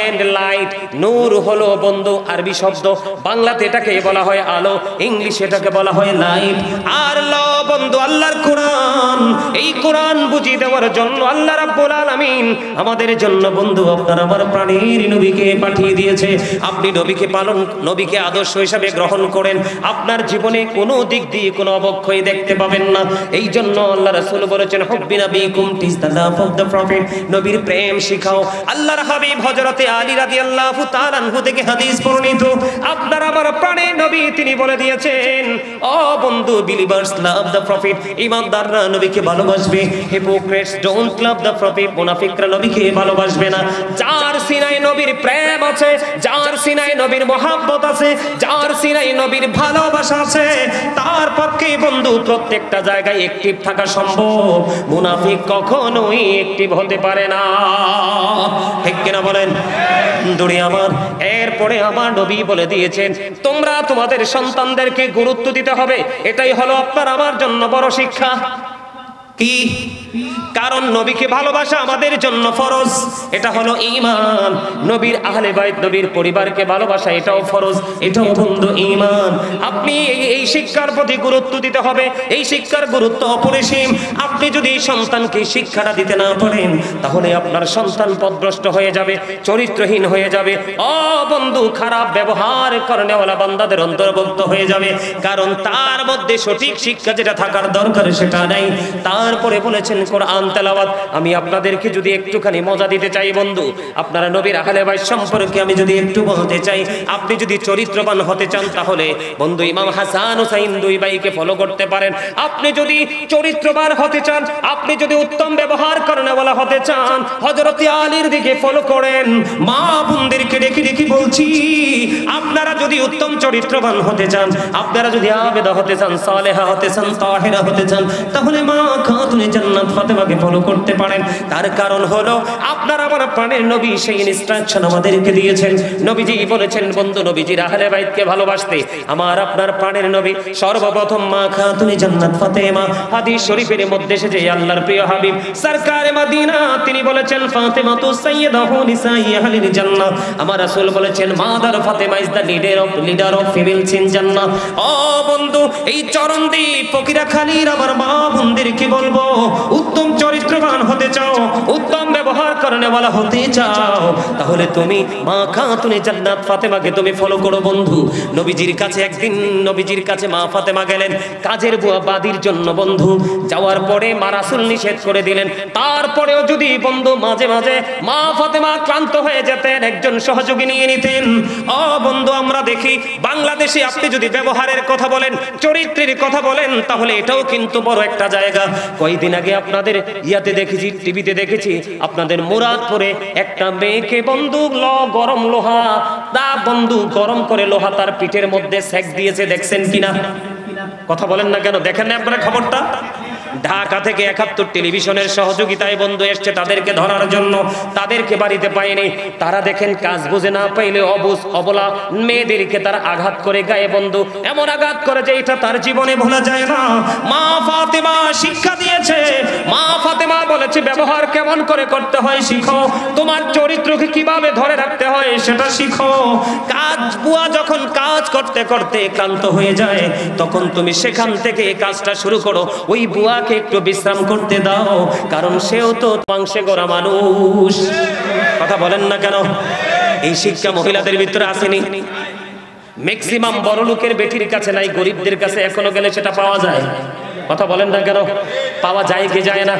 এন্ড লাইট, নূর হলো বন্ধু আরবি শব্দ, বাংলাতে এটাকে বলা হয় আলো, ইংলিশে এটাকে বলা হয় লাইট। আর ল বন্ধু আল্লাহর কোরআন। এই কোরআন বুঝিয়ে দেওয়ার জন্য আল্লাহ রাব্বুল আলামিন আমাদের জন্য বন্ধু আপনার আমার প্রাণের নবীকে পাঠিয়ে দিয়েছে। আপনি নবীকে আদর্শ হিসাবে গ্রহণ করেন, আপনার জীবনে কোনো দিক দিয়ে কোনো অবক্ষয় দেখতে পাবেন না। এই জন্য আল্লাহ রাসূল বলেছেন হুব্বি নবীকুম teach the love of the prophet, নবীর প্রেম শিখাও। আল্লাহর হাবিব হযরতে আলী রাদিয়াল্লাহু তাআলা আনহু থেকে হাদিস বর্ণিত, আপনার আমার প্রাণের নবী তিনি বলে দিয়েছেন ও বন্ধু, বিলিভার্স লাভ দ্য প্রফেট, ঈমানদাররা নবীকে ভালোবাসবে। Hypocrites don't love the prophet, মুনাফিকরা নবীকে ভালোবাসবে না। যার সিনায় নবীর প্রেম আছে, যার সিনায় নবীর মহব্বত আছে, যার সিনায় নবীর ভালোবাসা আছে, তার পক্ষে বন্ধু প্রত্যেকটা জায়গায় অ্যাক্টিভ থাকা সম্ভব। মুনাফিক কখনোই অ্যাক্টিভ হতে পারে না। ঠিক কিনা বলেন? বন্ধুরে আমার, এরপরে আমার নবী বলে দিয়েছেন তোমরা তোমাদের সন্তানদেরকে গুরুত্ব দিতে হবে। এটাই হলো আপনার আমার জন্য বড় শিক্ষা। কি? কারণ নবীকে ভালোবাসা আমাদের জন্য ফরজ, এটা হলো ঈমান। নবীর আহলে বাইত, নবীর পরিবারকে ভালোবাসা এটাও ফরজ, এটাও বন্ধু ঈমান। আপনি এই শিক্ষার প্রতি গুরুত্ব দিতে হবে। এই শিক্ষার গুরুত্ব অপরিসীম। আপনি যদি সন্তানকে শিক্ষাটা দিতে না পারেন, তাহলে আপনার সন্তান পথভ্রষ্ট হয়ে যাবে, চরিত্রহীন হয়ে যাবে, বন্ধু খারাপ ব্যবহার করেনেওয়ালা বান্দাদের অন্তর্ভুক্ত হয়ে যাবে। কারণ তার মধ্যে সঠিক শিক্ষা যেটা থাকার দরকার সেটা নাই। তারপরে বলেছেন কোরআন তেলাওয়াত। আমি আপনাদেরকে যদি একটুখানি মজা দিতে চাই বন্ধু, আপনারা নবীর আহলে বাইত সম্পর্কে আমি যদি একটু বলতে চাই, আপনি যদি চরিত্রবান হতে চান, তাহলে বন্ধু ইমাম হাসান হুসাইন দুই ভাইকে ফলো করতে পারেন। আপনি যদি চরিত্রবান হতে চান, আপনি যদি উত্তম ব্যবহার করেনেওয়ালা হতে চান, হযরত আলীর দিকে ফলো করেন। মা বোনদেরকে ডেকে ডেকে বলছি, আপনারা যদি উত্তম চরিত্রবান হতে চান, আপনারা যদি আবেদা হতে চান, সালেহা হতে চান, তাহেরা হতে চান, তাহলে মা খাতুনে জান্নাত ফাতেমাকে ফলো করতে পারেন। তার কারণ হলো আপনার আমার প্রাণের নবী সেই ইনস্ট্রাকশন আমাদেরকে দিয়েছেন। নবীজি বলেছেন বন্ধু নবীজির আহলে বাইতকে ভালোবাসতে আমার আপনার প্রাণের নবী সর্বপ্রথম মা খাতুনে জান্নাত ফাতেমা। হাদিস শরীফের মধ্যে এসেছে আল্লাহর প্রিয় হাবিব সরকারে মদিনা তিনি বলেছেন ফাতেমাতু সাইয়্যিদাতু নিসাই আহলিল জান্নাহ। আমার রাসূল বলেছেন mother Fatema is the leader of females in জান্নাহ। ও বন্ধু, এই চরণদ্বীপ ফকিরাখালীর আমার মা বোনদেরকে বলবো, উত্তম চরিত্রবান হতে চাও, উত্তম ব্যবহার করেনেওয়ালা হতে চাও, তাহলে তুমি মা খাতুনে জান্নাত ফাতেমাকে তুমি ফলো করো বন্ধু। নবীজির কাছে একদিন নবীজির কাছে মা ফাতেমা গেলেন কাজের বুয়া বাদির জন্য বন্ধু। যাওয়ার পরে মা রাসূল নিষেধ করে দিলেন। তারপরেও যদি বন্ধু মাঝে মাঝে মা ফাতেমা ক্লান্ত হয়ে যেতেন, একজন সহযোগী নিয়ে নিতেন। বন্ধু আমরা দেখি বাংলাদেশে আপনি যদি ব্যবহারের কথা বলেন, চরিত্রের কথা বলেন, তাহলে এটাও কিন্তু বড় একটা জায়গা। কয়েকদিন আগে আপনাদের ইয়াতে দেখেছি, টিভিতে দেখেছি, আপনাদের মুরাদপুরে একটা মেয়েকে বন্ধু গরম লোহা তা বন্ধু গরম করে লোহা তার পিঠের মধ্যে সেক দিয়েছে। দেখছেন কিনা? কথা বলেন না কেন? দেখেন না আপনারা খবরটা? ঢাকা থেকে ৭১ টেলিভিশনের সহযোগিতায় বন্ধু এসছে তাদেরকে ধরার জন্য। তাদেরকে বাড়িতে পায়নি। তারা দেখেন কাজ বুঝে না পাইলে অবুঝ অবলা মেয়েদেরকে তারা আঘাত করে গায়ে বন্ধু এমন আঘাত করে যে এটা তার জীবনে ভোলা যায় না। মা ফাতেমা শিক্ষা দিয়েছে, মা বলেছি ব্যবহার কেমন করে করতে হয় শিখো, তোমার চরিত্রকে কিভাবে ধরে রাখতে হয় সেটা শিখো। বুয়া যখন কাজ করতে করতে ক্লান্ত হয়ে যায় তখন তুমি সেখান থেকে কাজটা শুরু করো, ওই বুয়াকে একটু বিশ্রাম করতে দাও, কারণ সেও তো মাংসে গড়া মানুষ। কথা বলেন না কেন? এই শিক্ষা মহিলাদের ভিতরে আসেনি? ম্যাক্সিমাম বড় লোকের বেটির কাছে নাই, গরিবদের কাছে এখনো গেলে সেটা পাওয়া যায়। কথা বলেন না কেন? পাওয়া যায় কি যায় না?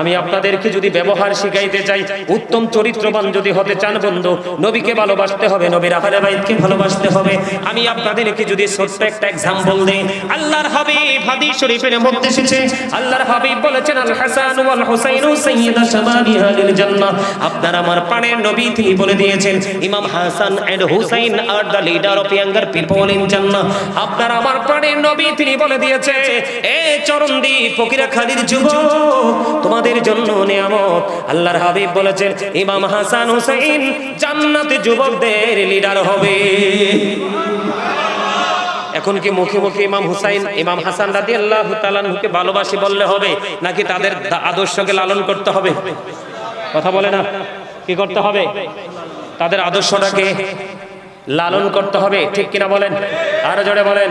আমি আপনাদেরকে যদি ব্যবহার শিখাইতে চাই, উত্তম চরিত্রবান যদি হতে চান বন্ধু, নবীকে ভালোবাসতে হবে, নবীর আহলে বাইতকে ভালোবাসতে হবে। আমি আপনাদেরকে যদি ছোট্ট একটা एग्जांपल দেই, আল্লাহর হাবিব হাদিস শরীফের মধ্যে এসেছে, আল্লাহর হাবিব বলেছেন আল হাসান ওয়াল হুসাইন সাইয়্যিদা শাবাবি আহলিল জান্নাহ। আপনার আমার প্রাণের নবী তিনি বলে দিয়েছেন, Imam Hasan and Hussain are the leader of younger people in Jannah. আপনার আমার প্রাণের নবী তিনি বলে দিয়েছে, এ চরণদি ফকিরাখালীর যুবক, তোমাদের জন্য নিয়ামত। আল্লাহর হাবিব বলেছেন ইমাম হাসান হুসাইন জান্নাতে যুবকদের লিডার হবে। এখন কি মুখে মুখে ইমাম হুসাইন ইমাম হাসান রাদিয়াল্লাহু তাআলা আনহুকে ভালোবাসি বললে হবে, নাকি তাদের আদর্শকে লালন করতে হবে? কথা বলে না? কি করতে হবে? তাদের আদর্শটাকে লালন করতে হবে, ঠিক কিনা বলেন? আরো জোরে বলেন।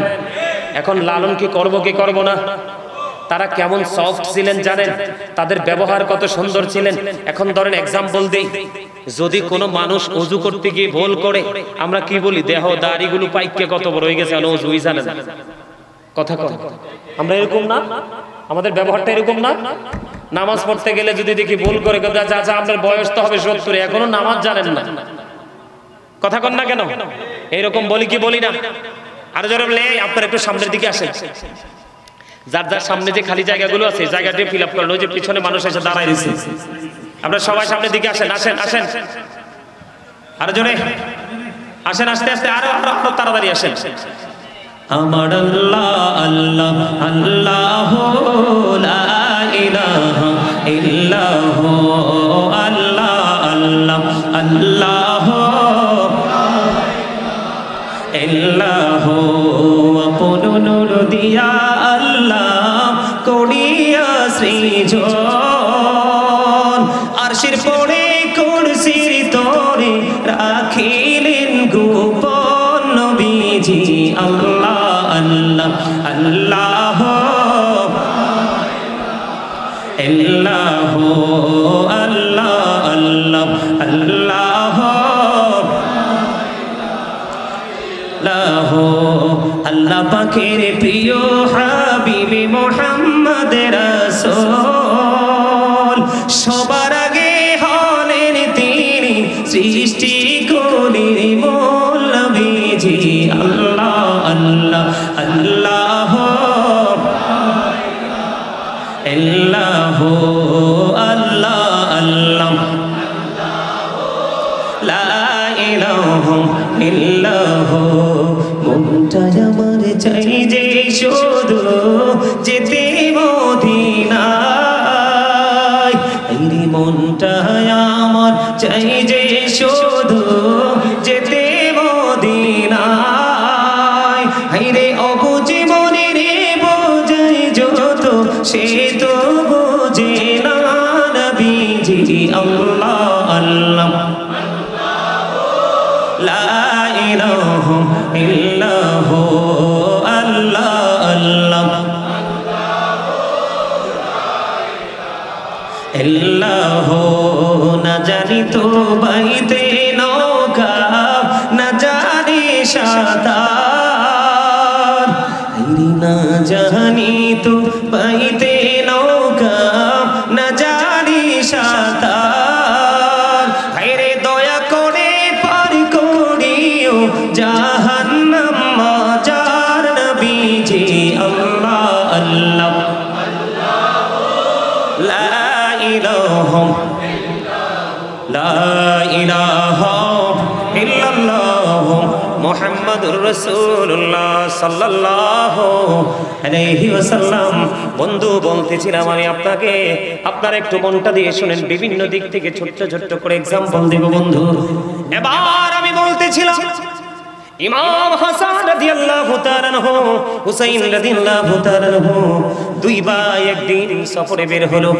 এখন লালন কি করব কি করব না? তারা কেমন সফট ছিলেন জানেন? তাদের ব্যবহার কত সুন্দর ছিলেন। এখন ধরেন एग्जांपल দেই, যদি কোনো মানুষ ওযু করতে গিয়ে ভুল করে, আমরা কি বলি? দেহ দাড়িগুলো পাইকে কত বড় হয়ে গেছে, ওযুই জানেন। কথা কয় আমরা এরকম না? আমাদের ব্যবহারটা এরকম না? নামাজ পড়তে গেলে যদি দেখি ভুল করে, যা যা আপনার বয়স তো হবে 70, এখনো নামাজ জানেন না। কথা কন না কেন? এরকম বলি কি বলি না? আর জোরে বলে আপনারা একটু সামনের দিকে আসেন। যার যার সামনে যে খালি জায়গাগুলো আছে জায়গাটি ফিল আপ করেন। ওই যে পিছনে মানুষ এসে দাঁড়ায় রয়েছে, আপনারা সবাই সামনের দিকে আসেন, আসেন আসেন। আর জোরে আসেন, আস্তে আস্তে আরো তাড়াতাড়ি আসেন। আমার আল্লাহ আল্লাহ আল্লাহ লা ইলাহা ইল্লাহু আল্লাহ আল্লাহ আল্লাহ ইল্লাহু আপন নূর দিয়া আল্লাহ করিয়া সৃজন, আরশের পরে কুরসির তরে রাখিলেন গোপন নবীজি। আল্লাহ আল্লাহ আল্লাহ ইল্লাহু আল্লাহ আল্লাহ আল্লাহ আল্লাহ পাকের প্রিয় হাবিবে মুহাম্মদ রাসূল, সবার আগে হলেন তিনি সৃষ্টি কোটির মূল নবীজি। আল্লাহ আল্লাহ আল্লাহ ইল্লাহু আল্লাহ আল্লাহ লা ইলাহা ইল্লাহু। মনটা আমার চাই যে শুধু যেতে মদিনায়, এই মনটা আমার চাই যে শুধু যেতে মদিনায়। হায়রে অবুঝে মনে রে বোঝাই যত, সে তো বোঝে না নবীজি। আল্লাহ আল্লাহ লা ইলাহা ইল্লাহু আল্লাহ আল্লাহ ইল্লাহু। না জানি তো বাইতে নৌকা, না জানি সাঁতার, না জানি তো বাইতে নৌকা, না জানি সাঁতার। হায়রে দয়া করে পার করিও জাহান্নাম মাজার নবীজি। আল্লাহ আল্লাহ লা ইলাহা লা ইলাহা ইল্লাল্লাহ মুহাম্মাদুর রাসূলুল্লাহ সাল্লাল্লাহু আলাইহি ওয়াসাল্লাম। বন্ধু বলতেছিলাম আমি আপনাকে, আপনারা একটু মনটা দিয়ে শুনেন, বিভিন্ন দিক থেকে ছোট্ট ছোট্ট করে एग्जांपल দেব বন্ধু। এবার আমি বলতেছিলাম ইমাম হাসান রাদিয়াল্লাহু তাআলা আনহু, হুসাইন রাদিয়াল্লাহু তাআলা আনহু, দুই ভাই একদিন সফরে বের হলো।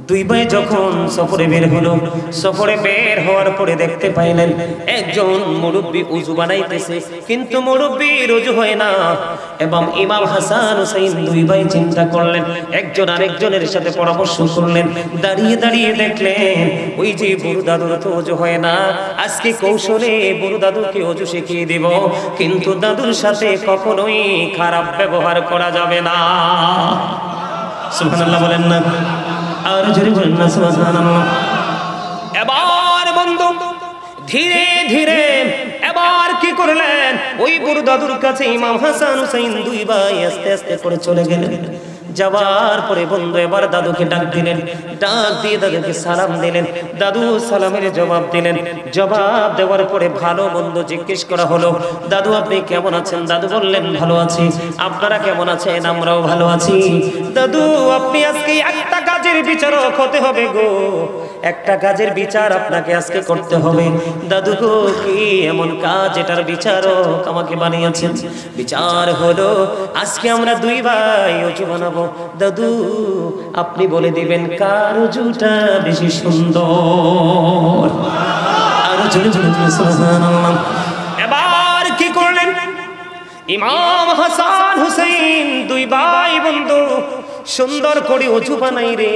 দুই ভাই যখন সফরে বের হলো, সফরে বের হওয়ার পরে দেখতে পাইলেন একজন মুরব্বী উযু বানাইতেছে, কিন্তু মুরব্বীর উযু হয় না। এবং ইমাম হাসান হুসাইন দুই ভাই চিন্তা করলেন, একজন আরেকজনের সাথে পরামর্শ করলেন, দাঁড়িয়ে দাঁড়িয়ে দেখলেন ওই যে বুড়ো দাদুর তো উযু হয় না, আজকে কৌশলে বুড়ো দাদুকে উযু শিখিয়ে দেব, কিন্তু দাদুর সাথে কখনোই খারাপ ব্যবহার করা যাবে না। সুবহানাল্লাহ বলেন না, আর জোরে বলেন না সুবহানাল্লাহ। এবার বন্ধু ধীরে ধীরে এবার কি করলেন, ওই বুড়ো দাদুর কাছে ইমাম হাসান হুসাইন দুই ভাই আস্তে আস্তে করে চলে গেলেন। যাওয়ার পরে বন্ধু এবার দাদুকে ডাক দিলেন, ডাক দিয়ে দাদুকে সালাম দিলেন। দাদু সালামের জবাব দিলেন। জবাব দেওয়ার পরে ভালো মন্দ জিজ্ঞেস করা হলো, দাদু আপনি কেমন আছেন? দাদু বললেন ভালো আছি। আপনারা কেমন আছেন? আমরাও ভালো আছি। দাদু আপনি আজকে একটা কাজের বিচারক হতে হবে গো, একটা কাজের বিচার আপনাকে আজকে করতে হবে। দাদু গো কি এমন কাজ এটার বিচারক আমাকে বানিয়েছেন? বিচার হলো আজকে আমরা দুই ভাই উযু বানাবো। দাদু আপনি বলে দিবেন কার উযুটা বেশি সুন্দর। আর জোরে জোরে সুবহানাল্লাহ। এবার কি করলেন, ইমাম হাসান হুসাইন দুই ভাই বন্ধু সুন্দর করে উযু বানাই রে।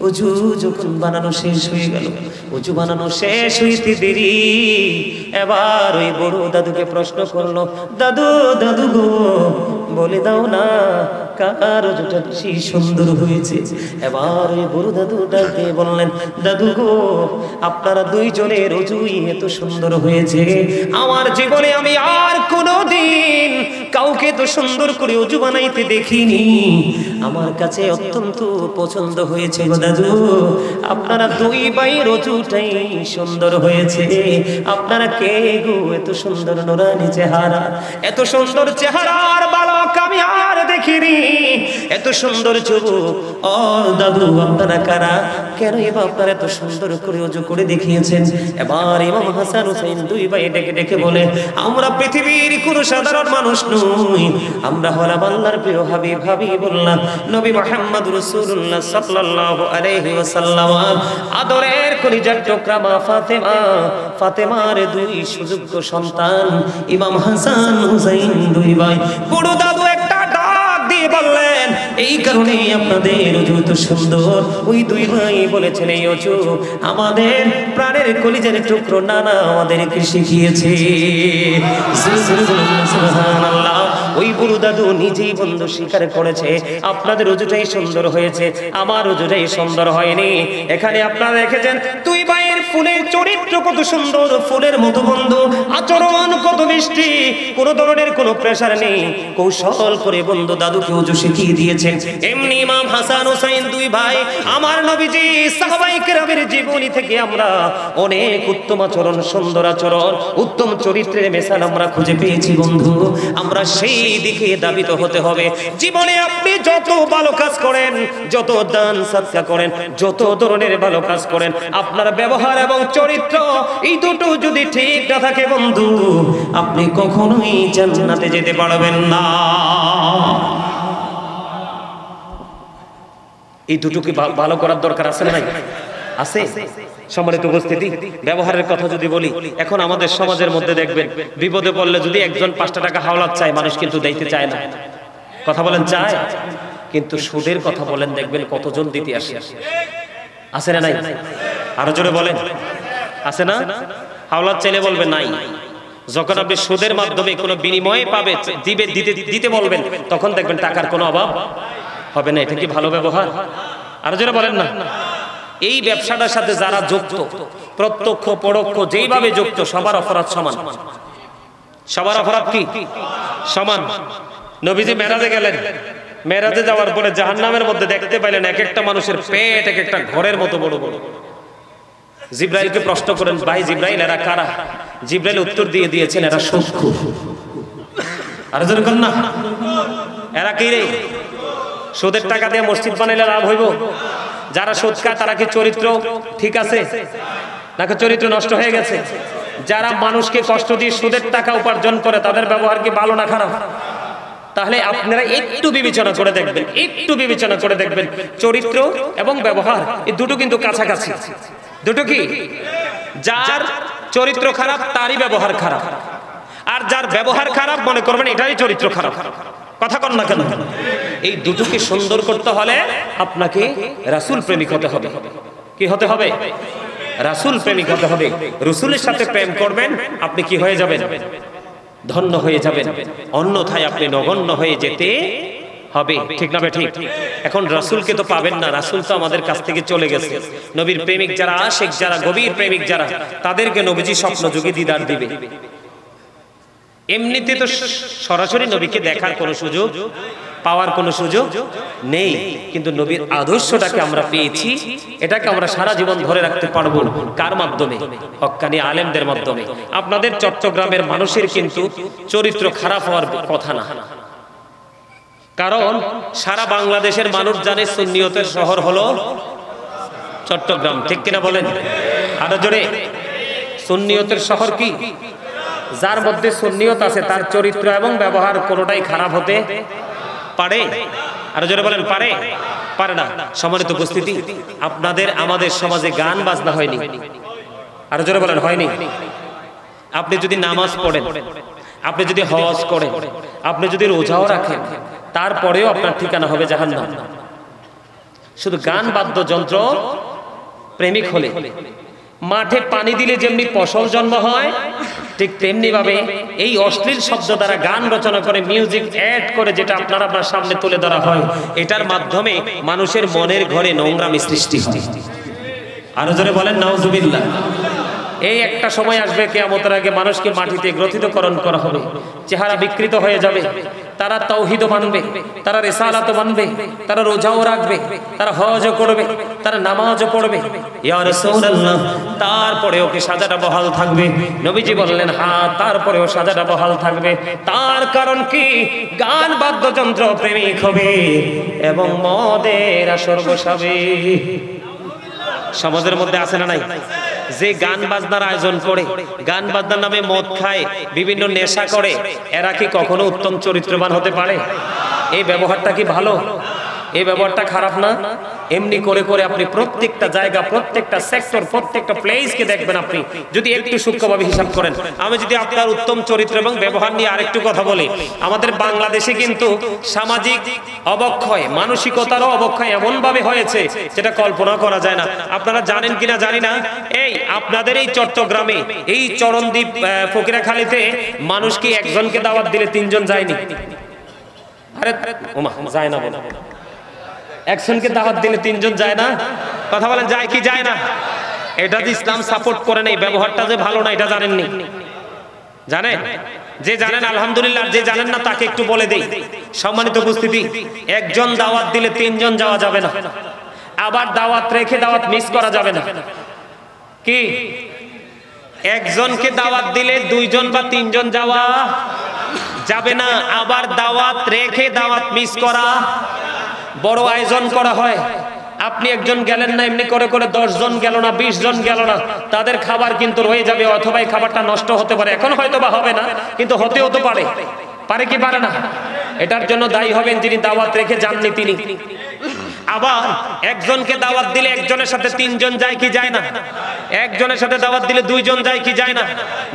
উযু যখন বানানো শেষ হয়ে গেল, উযু বানানো শেষ হইতে দেরি, এবার ওই বড় দাদুকে প্রশ্ন করলো, দাদু দাদু গো বলে দাও না কার উযুটা বেশি সুন্দর হয়েছে? এবার ওই বড় দাদু ডাক দিয়ে বললেন, দাদু গো আপনারা দুইজনের উযুই এত সুন্দর হয়েছে, আমার জীবনে আমি আর কোনোদিন কাউকে তো সুন্দর করে উযু বানাইতে দেখিনি, আমার কাছে অত্যন্ত পছন্দ হয়েছে গো দাদু, আপনারা দুই ভাইয়ের উযুটাই সুন্দর হয়েছে। আপনারা কে গো এত সুন্দর নুরানি চেহারা, এত সুন্দর চেহারার বালক আমি আর দেখিনি, এত সুন্দর যুবক ও দাদু আপনারা কারা? কেন এবার আপনারা এত সুন্দর করে উযু করে দেখিয়েছেন? এবার ইমাম হাসান হুসাইন দুই ভাই ডেকে ডেকে বলে, আমরা পৃথিবীর কোনো সাধারণ মানুষ নই, আমরা হলাম আল্লাহর প্রিয় হাবিব হাবিবুল্লাহ নবী মুহাম্মদ রাসূলুল্লাহ সাল্লাল্লাহু আলাইহি ওয়াসাল্লাম আদরের কলিজার টুকরা মা ফাতেমা, ফাতেমার দুই সুযোগ্য সন্তান ইমাম হাসান হুসাইন দুই ভাই। বড় দাদু একটা ডাক দিয়ে বললেন, এই কারণে আপনাদের উযু তো সুন্দর। ওই দুই ভাই বলেছেন এই উযু আমাদের প্রাণের কলিজার টুকরো নানা আমাদেরকে শিখিয়েছে। সুবহানাল্লাহ। ওই বুড়ো দাদু নিজেই বন্ধু স্বীকার করেছে আপনাদের উযুটাই সুন্দর হয়েছে, আমার উযুটাই সুন্দর হয়নি। এখানে আপনারা দেখেছেন দুই ভাইয়ের ফুলের চরিত্র কত সুন্দর, ফুলের মতো বন্ধু আচরণ কত মিষ্টি, কোন ধরনের কোনো প্রেসার নেই, কৌশল করে বন্ধু দাদুকে উযু শিখিয়ে দিয়েছেন। এমনি ইমাম হাসান হুসাইন দুই ভাই আমার নবীজি সাহাবায়ে কেরামের জীবনী থেকে আমরা অনেক উত্তম আচরণ, সুন্দর আচরণ, উত্তম চরিত্রের মিশাল আমরা খুঁজে পেয়েছি বন্ধু। আমরা সেই দিকে দাবিত হতে হবে। জীবনে আপনি যত ভালো কাজ করেন, যত দান সদকা করেন, যত ধরনের ভালো কাজ করেন, আপনার ব্যবহার এবং চরিত্র এই দুটো যদি ঠিক না থাকে বন্ধু, আপনি কখনোই জান্নাতে যেতে পারবেন না। এই দুটোকে ভালো করার দরকার আছে না নাই? আছে। সম্মানিত উপস্থিতি, ব্যবহারের কথা যদি বলি, এখন আমাদের সমাজের মধ্যে দেখবেন বিপদে পড়লে যদি একজন 5 টাকা হাওলাত চায়, মানুষ কিন্তু দিতে চায় না। কথা বলেন চায়, কিন্তু সুদের কথা বলেন দেখবেন কতজন দিতে আসে। আছে না নাই? আরো জোরে বলেন, আছে না? হাওলাত চাইলে বলবেন নাই। যখন আপনি সুদের মাধ্যমে কোনো বিনিময়ে পাবে দিবে, দিতে বলবেন, তখন দেখবেন টাকার কোনো অভাব হবে না। এটা কি ভালো ব্যবহার? আরো জোরে বলেন না। এই ব্যবসাটার সাথে যারা যুক্ত, প্রত্যক্ষ পরোক্ষ যেইভাবে যুক্ত, সবার অপরাধ সমান। সবার অপরাধ কি সমান? নবীজি মেরাজে গেলেন, মেরাজে যাওয়ার পরে জাহান্নামের মধ্যে দেখতে পাইলেন এক একটা মানুষের পেট এক একটা ঘরের মতো বড় বড়। জিব্রাইলকে প্রশ্ন করেন, ভাই জিব্রাইল এরা কারা? জিব্রাইল উত্তর দিয়ে দিয়েছেন, এরা সুদখোর। আর যেরকম না, এরা কি রে? সুদের টাকা দিয়ে মসজিদ বানাইলে লাভ হইব? যারা সুদ খায় তারা কি চরিত্র ঠিক আছে নাকি চরিত্র নষ্ট হয়ে গেছে? যারা মানুষকে কষ্ট দিয়ে সুদের টাকা উপার্জন করে তাদের ব্যবহার কি ভালো না খারাপ? তাহলে আপনারা একটু বিবেচনা করে দেখবেন, একটু বিবেচনা করে দেখবেন, চরিত্র এবং ব্যবহার এই দুটো কিন্তু কাছাকাছি। দুটো কি? যার চরিত্র খারাপ তারই ব্যবহার খারাপ, আর যার ব্যবহার খারাপ মনে করবেন এটাই চরিত্র খারাপ। কথা কন না কেন? এই দুটোকে সুন্দর করতে হলে আপনাকে রাসূল প্রেমিক হতে হবে। কি হতে হবে? রাসূল প্রেমিক হতে হবে। রাসূলের সাথে প্রেম করবেন, আপনি কি হয়ে যাবেন? ধন্য হয়ে যাবেন, অন্যথায় আপনি নগণ্য হয়ে যেতে হবে। ঠিক না ঠিক? এখন রাসূলকে তো পাবেন না, রাসূল তো আমাদের কাছ থেকে চলে গেছে। নবীর প্রেমিক যারা, আশিক যারা, গভীর প্রেমিক যারা, তাদেরকে নবীজি স্বপ্নযোগে দিদার দিবে। এমনিতে তো সরাসরি নবীকে দেখার কোনো সুযোগ, পাওয়ার কোনো সুযোগ নেই, কিন্তু নবীর আদর্শটাকে আমরা পেয়েছি, এটাকে আমরা সারা জীবন ধরে রাখতে পারবো। কার মাধ্যমে? হক্কানি আলেমদের মাধ্যমে। আপনাদের চট্টগ্রামের মানুষের কিন্তু চরিত্র খারাপ হওয়ার কথা না, কারণ সারা বাংলাদেশের মানুষ জানে সুন্নিয়তের শহর হলো চট্টগ্রাম। ঠিক কিনা বলেন? আরো জোরে, সুন্নিয়তের শহর কি? যার মধ্যে সুন্নিয়ত আছে তার চরিত্র এবং ব্যবহার কোনোটাই খারাপ হতে পারে? আরো জোরে বলেন, পারে? পারে না। সম্মানিত উপস্থিতি, আপনাদের আমাদের সমাজে গান বাজনা হয়নি। আরো জোরে বলেন, হয়নি? আপনি যদি নামাজ পড়েন, আপনি যদি হজ করেন, আপনি যদি রোজাও রাখেন, তারপরেও আপনার ঠিকানা হবে জাহান্নাম। শুধু গান বাদ্যযন্ত্র প্রেমিক হলে, মাঠে পানি দিলে যেমনি ফসল জন্ম হয়, ঠিক তেমনি ভাবে এই অশ্লীল শব্দ দ্বারা গান রচনা করে, মিউজিক অ্যাড করে, যেটা আপনার সামনে তুলে ধরা হয়, এটার মাধ্যমে মানুষের মনের ঘরে নোংরামি সৃষ্টি হয়। আরো জোরে বলেন নাউজুবিল্লাহ। এই একটা সময় আসবে কিয়ামতের আগে মানুষকে মাটিতে গ্রথিতকরণ করা হবে, চেহারা বিকৃত হয়ে যাবে। তারা তাওহীদও মানবে, তারা রিসালাতও মানবে, তারা রোজাও রাখবে, তারা হজও করবে, তারা নামাজও পড়বে। ইয়া রাসূলুল্লাহ, তারপরেও কি সাজাটা বহাল থাকবে? নবীজি বললেন, হ্যাঁ, তারপরেও সাজাটা বহাল থাকবে। তার কারণ কি? গান বাদ্যযন্ত্র প্রেমিক হবে এবং মদের আসর বসাবে। সমাজের মধ্যে আছে না নাই? যে গান বাজনার আয়োজন করে, গান বাজনার নামে মদ খায়, বিভিন্ন নেশা করে, এরা কি কখনো উত্তম চরিত্রবান হতে পারে? এই ব্যবহারটা কি ভালো? এই ব্যবহারটা খারাপ না? এমনি করে করে আপনি প্রত্যেকটা জায়গা, প্রত্যেকটা সেক্টর, প্রত্যেকটা প্লেসকে দেখবেন। আপনি যদি একটু সূক্ষ্মভাবে হিসাব করেন, আমি যদি আপনার উত্তম চরিত্র এবং ব্যবহার নিয়ে আরেকটু কথা বলি, আমাদের বাংলাদেশে কিন্তু সামাজিক অবক্ষয়, মানসিকতারও অবক্ষয় এমন ভাবে হয়েছে যেটা কল্পনা করা যায় না। আপনারা জানেন কিনা জানি না, এই আপনাদের এই চট্টগ্রামে, এই চরণদ্বীপ ফকিরাখালীতে মানুষ কি একজনকে দাওয়াত দিলে তিনজন যায়নি? আরে ওমা, যায় না বলে, একজনকে দাওয়াত দিলে তিনজন যায় না? কথা বলেন, যায় কি যায় না? এটা যে ইসলাম সাপোর্ট করে নাই, ব্যবহারটা যে ভালো না, এটা জানেননি? জানেন? যে জানেন আলহামদুলিল্লাহ, যে জানেন না তাকে একটু বলে দেই। সম্মানিত উপস্থিতি, একজন দাওয়াত দিলে তিনজন যাওয়া যাবে না, আবার দাওয়াত রেখে দাওয়াত মিস করা যাবে না। কি? একজনকে দাওয়াত দিলে দুইজন বা তিনজন যাওয়া যাবে না, আবার দাওয়াত রেখে দাওয়াত মিস করা। বড় আয়োজন করা হয়, আপনি একজন গেলেন না, এমনি করে করে 10 জন গেল না, 20 জন গেল না, তাদের খাবার কিন্তু রয়ে যাবে, অথবা এই খাবারটা নষ্ট হতে পারে। এখন হয়তো বা হবে না, কিন্তু হতেও তো পারে। পারে কি পারে না? এটার জন্য দায়ী হবেন যিনি দাওয়াত রেখে যাননি তিনি। আবার একজনকে দাওয়াত দিলে একজনের সাথে তিনজন যায় কি যায় না? একজনের সাথে দাওয়াত দিলে দুইজন যায় কি যায় না?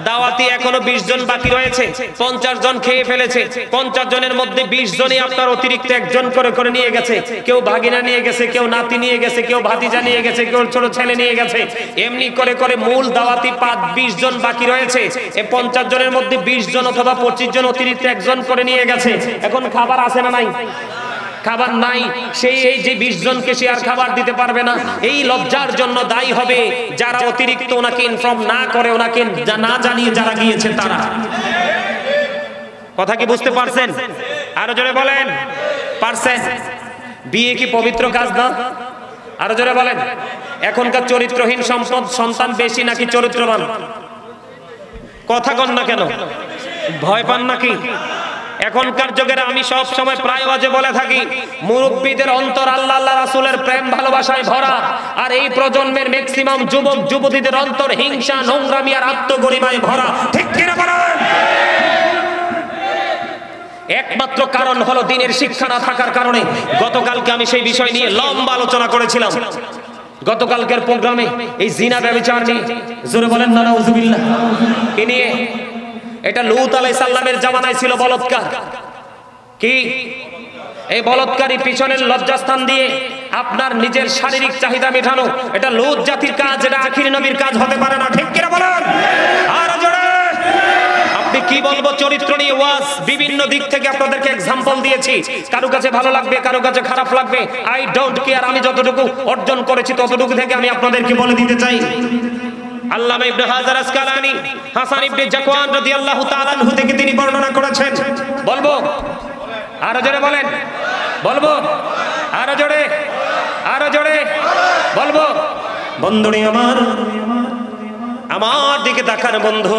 দাওয়াতি এখনো 20 জন বাকি রয়েছে, 50 জন খেয়ে ফেলেছে। 50 জনের মধ্যে 20 জনই আপনার অতিরিক্ত একজন করে করে নিয়ে গেছে। কেউ ভাগিনা নিয়ে গেছে, কেউ নাতি নিয়ে গেছে, কেউ ভাতিজা নিয়ে গেছে, কেউ ছোট ছেলে নিয়ে গেছে। এমনি করে করে মূল দাওয়াতি 20 জন বাকি রয়েছে। এই 50 জনের মধ্যে 20 জন অথবা 25 জন অতিরিক্ত একজন করে নিয়ে গেছে। এখন খাবার আছে না নাই? খাবার নাই। সেই এই যে 20 জনকে সে আর খাবার দিতে পারবে না। এই লজ্জার জন্য দায়ী হবে যারা অতিরিক্ত ওনাকে ইনফর্ম না করে, ওনাকে না জানিয়ে যারা গিয়েছে তারা। কথা কি বুঝতে পারছেন? আরো জোরে বলেন, পারছেন? বিয়ে কি পবিত্র কাজ না? আরো জোরে বলেন। এখনকার চরিত্রহীন সন্তান বেশি নাকি চরিত্রবান? কথা কন না কেন? ভয় পান নাকি? এখনকার যুগের আমি সব সময় প্রায় ওয়াজে বলে থাকি, মুরব্বীদের অন্তর আল্লাহ আল্লাহ রাসূলের প্রেম ভালোবাসায় ভরা, আর এই প্রজন্মের ম্যাক্সিমাম যুবক যুবতীদের অন্তর হিংসা, নোংরামি আর আত্মগরিমায় ভরা। ঠিক কিনা বলেন? একমাত্র কারণ হলো দ্বীনের শিক্ষা না থাকার কারণে। গতকালকে আমি সেই বিষয় নিয়ে লম্বা আলোচনা করেছিলাম। গতকালকের প্রোগ্রামে এই জিনা ব্যভিচার নিয়ে, জোরে বলেন না নাউজুবিল্লাহ, এ নিয়ে এটা লূত আলাইহিস সালামের জামানায় ছিল বলৎকার। কি এই বলৎকারী পিছনের লজ্জাস্থান দিয়ে আপনার নিজের শারীরিক চাহিদা মেটানো, এটা লূত জাতির কাজ, এটা আখির নবীর কাজ হতে পারে না। ঠিক কিনা বলেন? আর জোরে আপনি কি বলবো চরিত্র নিয়ে ওয়াজ বিভিন্ন দিক থেকে আপনাদেরকে एग्जांपल দিয়েছি। কারো কাছে ভালো লাগবে, কারো কাছে খারাপ লাগবে, আই ডোন্ট কেয়ার। আমি যতটুকু অর্জন করেছি ততটুকু থেকে আমি আপনাদেরকে বলে দিতে চাই। আল্লামা ইবনে হাজার আসকালানী হাসান ইবনে জাকওয়ান রাদিয়াল্লাহু তাআলা আনহু থেকে তিনি বর্ণনা করেছেন। বলবো? আরো জোরে বলেন। বলবো? আরো জোরে, আরো জোরে বলবো। বন্ধুরে আমার দিকে তাকান বন্ধু,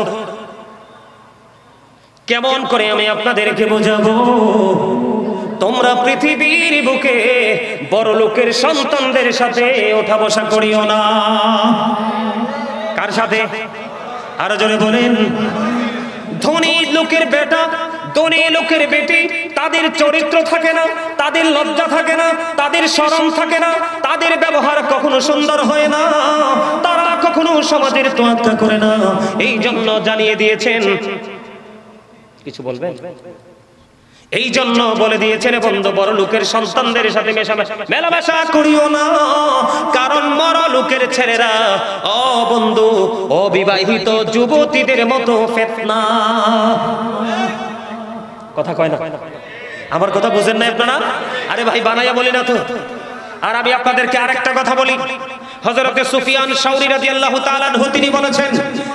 কেমন করে আমি আপনাদেরকে বোঝাবো? তোমরা পৃথিবীর বুকে বড় লোকের সন্তানদের সাথে ওঠা বসা করিও না। কার সাথে? আরো জোরে বলেন। ধনী লোকের বেটা, ধনী লোকের বেটি, তাদের চরিত্র থাকে না, তাদের লজ্জা থাকে না, তাদের শরম থাকে না, তাদের ব্যবহার কখনো সুন্দর হয় না, তারা কখনো সমাজের তোয়াক্কা করে না। এই জন্য জানিয়ে দিয়েছেন, কিছু বলবেন? এই জন্য বলে দিয়েছেন বন্ধু, বড় লোকের সন্তানদের সাথে মেলামেশা করিও না, কারণ বড় লোকের ছেলেরা ও বন্ধু অবিবাহিত যুবতীদের মতো ফিতনা। কথা কয় না? আমার কথা বুঝেন না আপনারা? আরে ভাই বানাইয়া বলি না তো। আর আমি আপনাদেরকে আরেকটা কথা বলি। হযরতে সুফিয়ান শাওরি রাদিয়াল্লাহু তাআলা আনহু তিনি বলেছেন,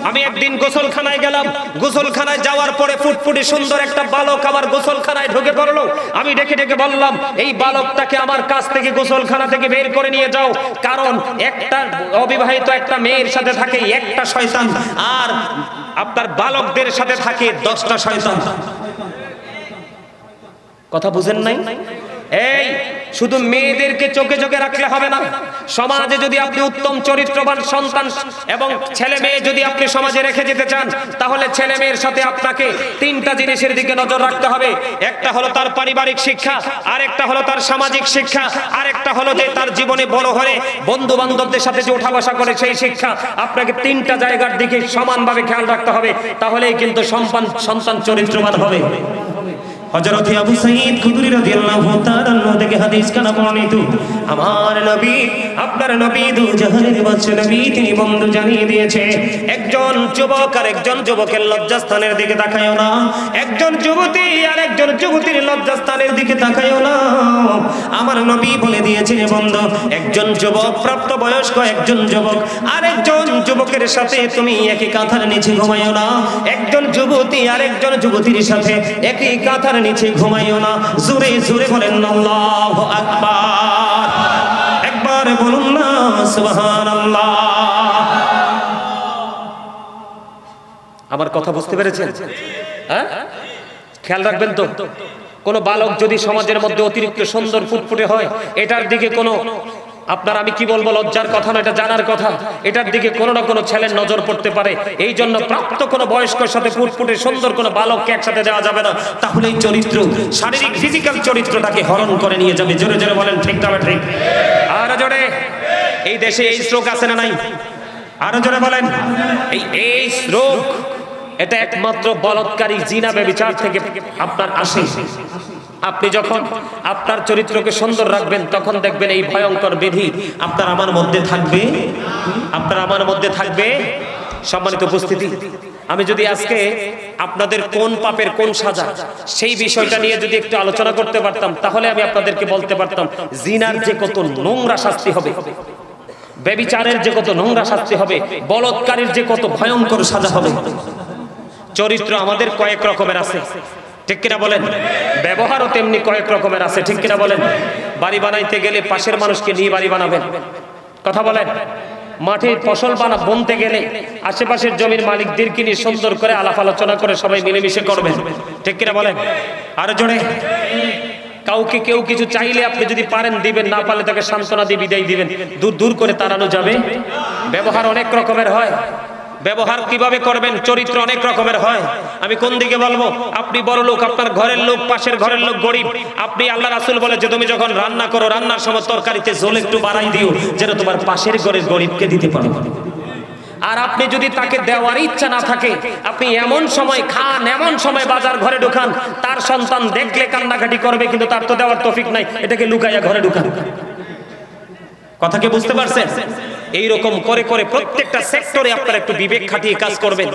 আমি একদিন গোসলখানায় গেলাম। গোসলখানায় যাওয়ার পরে ফুটফুটে সুন্দর একটা বালক আমার গোসলখানায় ঢুকে পড়লো। আমি ডেকে ডেকে বললাম, এই বালকটাকে আমার কাছ থেকে গোসলখানা থেকে বের করে নিয়ে যাও, কারণ একটা অবিবাহিত একটা মেয়ের সাথে থাকে একটা শয়তান, আর আপনার বালকদের সাথে থাকে 10টা শয়তান। কথা বুঝেন নাই? এই শুধু মেয়েদেরকে চোখে চোখে রাখলে হবে না। সমাজে যদি আপনি উত্তম চরিত্রবান সন্তান এবং ছেলে মেয়ে যদি আপনি সমাজে রেখে যেতে চান, তাহলে ছেলে মেয়ের সাথে আপনাকে 3টা জিনিসের দিকে নজর রাখতে হবে। একটা হলো তার পারিবারিক শিক্ষা, আরেকটা হলো তার সামাজিক শিক্ষা, আরেকটা হলো যে তার জীবনে বড় হয়ে বন্ধু বান্ধবদের সাথে যে ওঠা বসা করে সেই শিক্ষা। আপনাকে 3টা জায়গার দিকে সমানভাবে খেয়াল রাখতে হবে, তাহলেই কিন্তু সন্তান চরিত্রবান হবে। হযরত আবু সাঈদ খুদরি রাদিয়াল্লাহু তাআলা আনহু থেকে হাদিস কানা বর্ণিত, আমার নবী আপনার নবী দু জাহানের বাদশা নবী তিনি বন্ধু জানিয়ে দিয়েছে, একজন যুবক আর একজন যুবকের লজ্জাস্থানের দিকে তাকায়ও না, একজন যুবতী আর একজন যুবতীর লজ্জাস্থানের দিকে তাকায়ও না। আমার নবী বলে দিয়েছে বন্ধু, একজন যুবক প্রাপ্তবয়স্ক একজন যুবক আর একজন যুবকের সাথে তুমি একই কাঁথার নিচে ঘুমাইও না, একজন যুবতী আর একজন যুবতীর সাথে একই কাঁথার নিচে ঘুমাইও না। জোরে জোরে বলেন আল্লাহু আকবার। একবার বলুন না সুবহানাল্লাহ। আমার কথা বুঝতে পেরেছেন? হ্যাঁ, খেয়াল রাখবেন তো। কোন বালক যদি সমাজের মধ্যে অতিরিক্ত সুন্দর ফুটফুটে হয়, এটার দিকে কোনো আপনার আমি কি বলবো লজ্জার কথা না, এটা জানার কথা, এটার দিকে কোনো না কোনো ছেলের নজর পড়তে পারে। এই জন্য প্রাপ্ত কোনো বয়স্কের সাথে ফুটফুটে সুন্দর কোনো বালককে একসাথে দেওয়া যাবে না, তাহলে এই চরিত্র শারীরিক ফিজিক্যাল চরিত্রটাকে হরণ করে নিয়ে যাবে। জোরে জোরে বলেন ঠিক না ঠিক? আর জোরে। এই দেশে এই রোগ আছে না নাই? আরো জোরে বলেন। এই রোগ এটা একমাত্র বলৎকারী জিনা ব্যভিচার থেকে আপনার আসে। আপনি যখন আপনার চরিত্রকে সুন্দর রাখবেন, তখন দেখবেন এই ভয়ঙ্কর ব্যাধি আপনার আমার মধ্যে থাকবে, আপনার আমার মধ্যে থাকবে। সম্মানিত উপস্থিতি, আমি যদি আজকে আপনাদের কোন পাপের কোন সাজা সেই বিষয়টা নিয়ে যদি একটু আলোচনা করতে পারতাম, তাহলে আমি আপনাদেরকে বলতে পারতাম জিনার যে কত নোংরা শাস্তি হবে, ব্যভিচারের যে কত নোংরা শাস্তি হবে, বলৎকারীর যে কত ভয়ঙ্কর সাজা হবে। চরিত্র আমাদের কয়েক রকমের আছে, ঠিক কিনা বলেন? ব্যবহারও তেমনি কয়েক রকমের আছে, ঠিক কিনা বলেন? বাড়ি বানাইতে গেলে পাশের মানুষকে নিয়ে বাড়ি বানাবেন, কথা বলেন। মাঠে ফসল বুনতে গেলে আশেপাশের জমির মালিকদেরকে নিয়ে সুন্দর করে আলাপ আলোচনা করে সবাই মিলেমিশে করবেন, ঠিক কিনা বলেন? আরো জোরে। কাউকে কেউ কিছু চাইলে আপনি যদি পারেন দিবেন, না পারলে তাকে সান্ত্বনা দিয়ে বিদায় দিবেন, দূর দূর করে তাড়ানো যাবে। ব্যবহার অনেক রকমের হয়, ব্যবহার কিভাবে করবেন, চরিত্র অনেক রকমের হয়। আমি কোন দিকে বলবো? আপনি বড় লোক, আপনার ঘরের লোক, পাশের ঘরের লোক গরিব, আপনি আল্লাহ রাসূল বলে যে তুমি যখন রান্না করো, রান্নার সময় তরকারিতে ঝোল একটু বাড়াই দিও যেন তোমার পাশের ঘরের গরিবকে দিতে পারো। আর আপনি যদি তাকে দেওয়ার ইচ্ছা না থাকে, আপনি এমন সময় খান, এমন সময় বাজার ঘরে ঢুকান, তার সন্তান দেখলে কান্নাকাটি করবে, কিন্তু তার তো দেওয়ার তৌফিক নাই, এটাকে লুকাইয়া ঘরে ঢুকান। কথা কি বুঝতে পারছেন? এইরকম করে করে প্রত্যেকটা সেক্টরে আপনারা একটু বিবেক খাটিয়ে কাজ করবেন,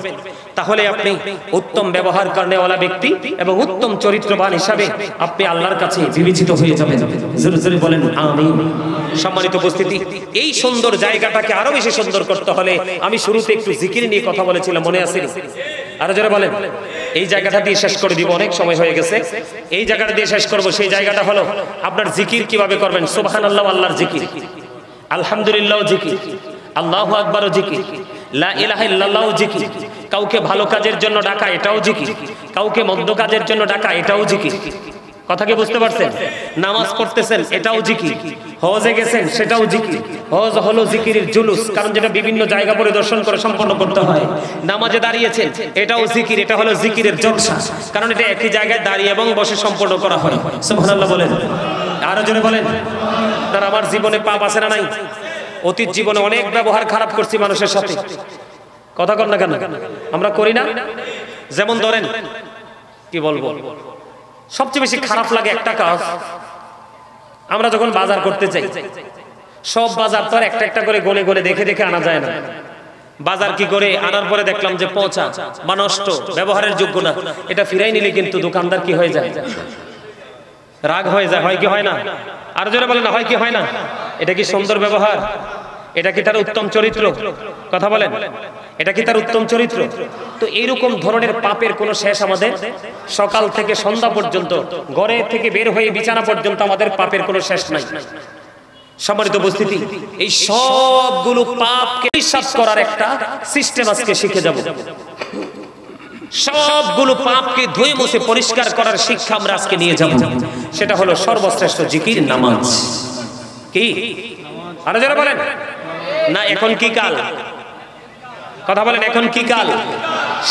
তাহলে আপনি উত্তম ব্যবহার করেওয়ালা ব্যক্তি এবং উত্তম চরিত্রবান হিসাবে আপনি আল্লাহর কাছে বিবেচিত হয়ে যাবেন। জোরে জোরে বলেন আমিন। সম্মানিত উপস্থিতি, এই সুন্দর জায়গাটাকে আরো বেশি সুন্দর করতে হলে আমি শুরুতে একটু জিকির নিয়ে কথা বলেছিলাম, মনে আছে? আরো জোরে বলেন। এই জায়গাটা দিয়ে শেষ করে দিব, অনেক সময় হয়ে গেছে। এই জায়গাটা দিয়ে শেষ করব। সেই জায়গাটা হলো আপনার জিকির কিভাবে করবেন। সুবহানাল্লাহ আল্লাহর জিকির, আলহামদুলিল্লাহ জিকির, আল্লাহু আকবার জিকির, লা ইলাহা ইল্লাল্লাহ জিকির। কাউকে ভালো কাজের জন্য ডাকা, এটাও জিকির। কাউকে মন্দ কাজের জন্য ডাকা, এটাও জিকির। কথা কি বুঝতে পারছেন? নামাজ পড়তেছেন, এটাও জিকির। হজে গেছেন, সেটাও জিকির। হজ হলো জিকিরের জুলুস, কারণ যেটা বিভিন্ন জায়গা পরিদর্শন করে সম্পন্ন করতে হয়। নামাজে দাঁড়িয়েছেন, এটাও জিকির, এটা হলো জিকিরের জলসা, কারণ এটা একই জায়গায় দাঁড়িয়ে এবং বসে সম্পন্ন করা হয়। সুবহানাল্লাহ বলেন, আরো জোরে বলেন। তার আমার জীবনে পাপ আছে না নাই? অতীত জীবনে অনেক ব্যবহার খারাপ করছি মানুষের সাথে। কথা কর না কেন? আমরা করি না? যেমন ধরেন, কি বলবো, সবচেয়ে বেশি খারাপ লাগে একটা কাজ, আমরা যখন বাজার করতে যাই, সব বাজার তো আর একটা একটা করে গনে গনে দেখে দেখে আনা যায় না। বাজার কি করে আনার পরে দেখলাম যে পচা বা নষ্ট, ব্যবহারের যোগ্য না, এটা ফিরাই নিলে কিন্তু দোকানদার কি হয়ে যায়? রাগ হয়ে যায়। হয় কি হয় না? আর জোরে বলেন না, হয় কি হয় না? এটা কি সুন্দর ব্যবহার? এটা কি তার উত্তম চরিত্র? কথা বলেন, এটা কি তার উত্তম চরিত্র? তো এইরকম ধরনের পাপের কোনো শেষ আমাদের, সকাল থেকে সন্ধ্যা পর্যন্ত, ঘরে থেকে বের হয়ে বিছানা পর্যন্ত আমাদের পাপের কোনো শেষ নাই। সম্মানিত উপস্থিতি, এই সবগুলো পাপকে বিশ্বাস করার একটা সিস্টেম আজকে শিখে যাব। সবগুলো পাপকে ধুয়ে মুছে পরিষ্কার করার শিক্ষা আমরা আজকে নিয়ে যাব। সেটা হলো সর্বশ্রেষ্ঠ জিকির, নামাজ। কি আরো যারা বলেন না? এখন কি কাল? কথা বলেন, এখন কি কাল?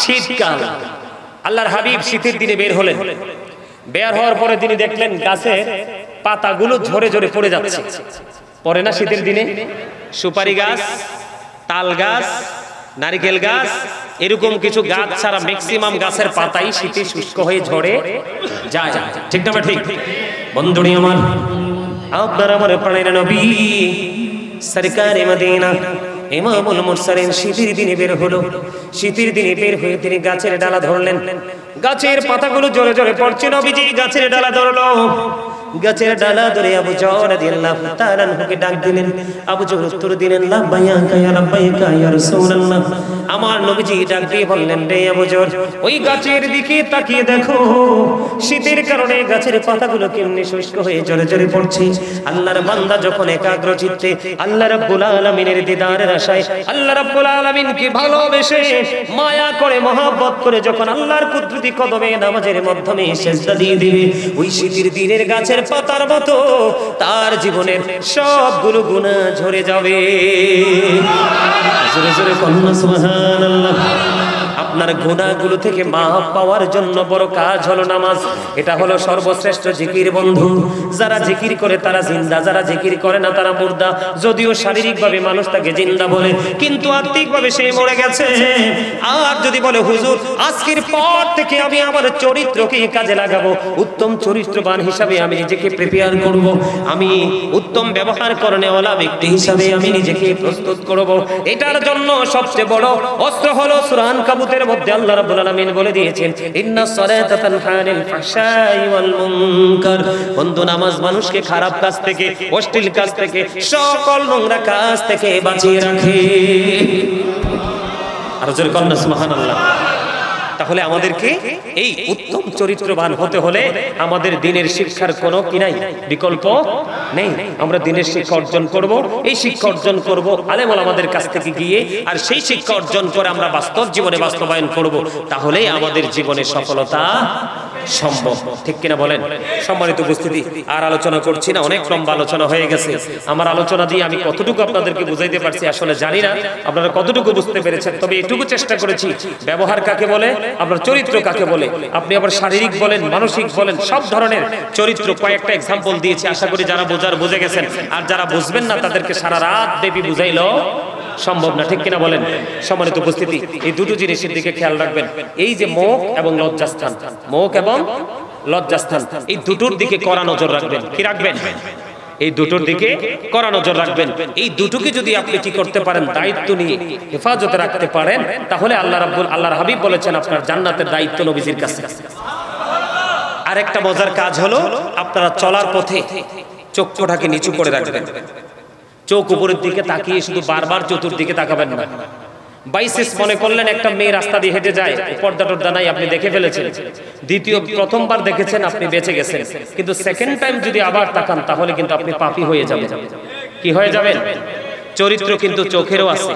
শীতকাল। আল্লাহর হাবিব শীতের দিনে বের হলেন। বের হওয়ার পরে তিনি দেখলেন গাছের পাতাগুলো ঝরে ঝরে পড়ে যাচ্ছে। পড়ে না শীতের দিনে? সুপারি গাছ, তাল গাছ, নারিকেল গাছ, এরকম কিছু গাছ ছাড়া ম্যাক্সিমাম গাছের পাতাই শীতে শুষ্ক হয়ে ঝরে যায়। ঠিক না? ঠিক। বন্ধুরা আমার, আপনার আমার প্রাণের নবী সরকারে মদিনা ইমামুল মুরসালিন শীতের দিনে বের হলো। শীতের দিনে বের হয়ে তিনি গাছের ডালা ধরলেন। গাছের পাতাগুলো জোরে জোরে পড়ছে। নবীজি গাছের ডালা ধরলো। গাছের ডালা ধরে আবু যর রাদিয়াল্লাহু তাআলা আনহুকে ডাক দিলেন। আবু যর উত্তর দিলেন, লাব্বাইকা ইয়া লাব্বাইকা ইয়া রাসূলুল্লাহ। আমার নবীজি ডাক দিয়ে বললেন, রে আবু যর, ওই গাছের দিকে তাকিয়ে দেখো, শীতের কারণে গাছের পাতাগুলো কেমনে শুষ্ক হয়ে জোরে জোরে পড়ছে। আল্লাহর বান্দা যখন একাগ্র চিত্তে আল্লাহ রাব্বুল আলামিনের দিদারের আশায়, আল্লাহ রাব্বুল আলামিনকে ভালোবেসে মায়া করে মহব্বত করে যখন আল্লাহর কুদরতি কদমে নামাজের মাধ্যমে সিজদা দিয়ে দিবে, ওই শীতের দিনের গাছের পাতার মতো তার জীবনের সবগুলো গুনাহ ঝরে যাবে। জোরে জোরে কন্যা সুবহানাল্লাহ। আপনার গুনাহগুলো থেকে মাফ পাওয়ার জন্য বড় কাজ হলো নামাজ। এটা হলো সর্বশ্রেষ্ঠ জিকির বন্ধু। যারা জিকির করে তারা জিন্দা, যারা জিকির করে না তারা মুর্দা। যদিও শারীরিকভাবে মানুষ তাকে জিন্দা বলে, কিন্তু আত্মিকভাবে সে মরে গেছে। আর যদি বলে হুজুর আজকের পর থেকে আমি আমার চরিত্রকে কাজে লাগাবো, উত্তম চরিত্রবান হিসাবে আমি নিজেকে প্রিপেয়ার করব, আমি উত্তম ব্যবহার করনেওয়ালা ব্যক্তি হিসাবে আমি নিজেকে প্রস্তুত করব, এটার জন্য সবচেয়ে বড় অস্ত্র হলো সূরা আনকাবুতের মধ্যে আল্লাহ রাব্বুল আলামিন বলে দিয়েছেন, ইন্নাস সালাতা তানহা আনিল ফাহশাই ওয়াল মুনকার। বন্ধু, নামাজ মানুষকে খারাপ কাজ থেকে, অশ্লীল কাজ থেকে, সকল নোংরা কাজ থেকে বাঁচিয়ে রাখে। আর জোরে কন্যা সুবহানাল্লাহ। তাহলে আমাদেরকে এই উত্তম চরিত্রবান হতে হলে আমাদের দ্বীনের শিক্ষার কোনো কি নাই, বিকল্প নেই। আমরা দ্বীনের শিক্ষা অর্জন করব, এই শিক্ষা অর্জন করব আলেম ওলামাদের কাছ থেকে গিয়ে, আর সেই শিক্ষা অর্জন করে আমরা বাস্তব জীবনে বাস্তবায়ন করব। তাহলেই আমাদের জীবনে সফলতা সম্ভব, ঠিক কিনা বলেন? সম্মানিত উপস্থিতি, আর আলোচনা করছি না, অনেক লম্বা আলোচনা হয়ে গেছে। আমার আলোচনা দিয়ে আমি কতটুকু আপনাদেরকে বুঝাইতে পারছি আসলে জানি না আপনারা কতটুকু বুঝতে পেরেছেন, তবে এটুকু চেষ্টা করেছি। ব্যবহার কাকে বলে, আপনার চরিত্র কাকে বলে, আপনি আবার শারীরিক বলেন, মানসিক বলেন, সব ধরনের চরিত্র কয়েকটা এক্সাম্পল দিয়েছি। আশা করি যারা বোঝার বুঝে গেছেন, আর যারা বুঝবেন না তাদেরকে সারা রাত ব্যাপী বুঝাইলো সম্ভব না, ঠিক কিনা বলেন? সম্মানিত উপস্থিতি, এই দুটো জিনিসের দিকে খেয়াল রাখবেন। এই যে মুখ এবং লজ্জাস্থান, মুখ এবং লজ্জাস্থান, এই দুটোর দিকে কড়া নজর রাখবেন। কি রাখবেন? এই দুটোর দিকে কড়া নজর রাখবেন। এই দুটোকে যদি আপনি কি করতে পারেন, দায়িত্ব নিয়ে হেফাজতে রাখতে পারেন, তাহলে আল্লাহর হাবিব বলেছেন আপনার জান্নাতের দায়িত্ব নবীজির কাছে। আরেকটা মজার কাজ হলো, আপনারা চলার পথে চক্ষুটাকে নিচু করে রাখবেন। চোখ উপরের দিকে তাকিয়ে শুধু বারবার চতুর্দিকে তাকাবেন না। বাইসেস মনে করলেন একটা মেয়ে রাস্তা দিয়ে হেঁটে যায়, পর্দা টর্দা নাই, আপনি দেখে ফেলেছেন। প্রথমবার দেখেছেন, আপনি বেঁচে গেছেন, কিন্তু সেকেন্ড টাইম যদি আবার তাকান তাহলে কিন্তু আপনি পাপী হয়ে যাবেন। কি হয়ে যাবেন? চরিত্র কিন্তু চোখেরও আছে,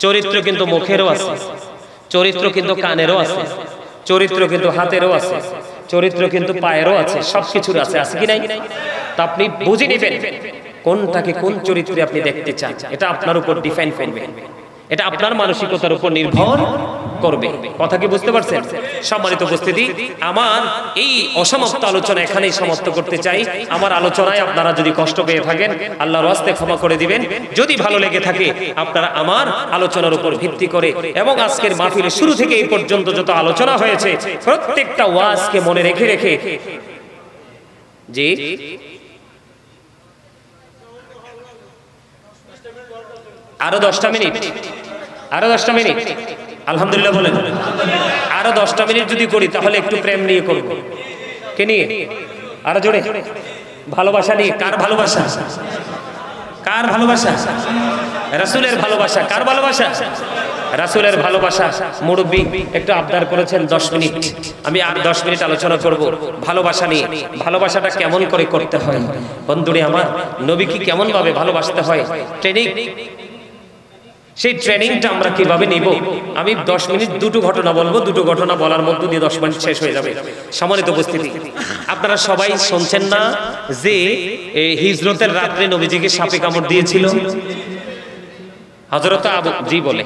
চরিত্র কিন্তু মুখেরও আছে, চরিত্র কিন্তু কানেরও আছে, চরিত্র কিন্তু হাতেরও আছে, চরিত্র কিন্তু পায়েরও আছে, সবকিছুর আছে। আছে কি নাই? তা আপনি বুঝে নেবেন কোনটাকে কোন চরিত্রে আপনি দেখতে চান। এটা আপনার উপর ডিফাইন করবে, এটা আপনার মানসিকতার উপর নির্ভর করবে। কথা কি বুঝতে পারছেন? সম্মানিত উপস্থিতি, আমার এই অসমাপ্ত আলোচনা এখানেই সমাপ্ত করতে চাই। আমার আলোচনায় আপনারা যদি কষ্ট পেয়ে থাকেন, আল্লাহর ওয়াস্তে ক্ষমা করে দিবেন। যদি ভালো লেগে থাকে, আপনারা আমার আলোচনার উপর ভিত্তি করে এবং আজকের মাহফিলের শুরু থেকে এই পর্যন্ত যত আলোচনা হয়েছে প্রত্যেকটা ওয়াজকে মনে রেখে রেখে, জি আরো 10টা মিনিট, আরো 10টা মিনিট, আলহামদুলিল্লাহ বলেন। আরো 10টা মিনিট যদি করি তাহলে একটু প্রেম নিয়ে করব। কে নিয়ে? আরো জোরে, ভালোবাসা নিয়ে। কার ভালোবাসা? কার ভালোবাসা? রাসূলের ভালোবাসা। কার ভালোবাসা? রাসূলের ভালোবাসা। মুরব্বি একটু আবদার করেছেন 10 মিনিট, আমি আর 10 মিনিট আলোচনা করব ভালোবাসা নিয়ে। ভালোবাসাটা কেমন করে করতে হয় বন্ধুরে আমার, নবীকে কেমন ভাবে ভালোবাসতে হয়, ট্রেনিং, সেই ট্রেনিংটা আমরা কিভাবে নিব। আমি 10 মিনিট দুটো ঘটনা বলবো, দুটো ঘটনা বলার মধ্যে দিয়ে 10 মিনিট শেষ হয়ে যাবে। সম্মানিত উপস্থিতি, আপনারা সবাই শুনছেন না যে হিজরতের রাত্রে নবীজিকে সাপে কামড় দিয়েছিল? হযরত আবু জি বলে,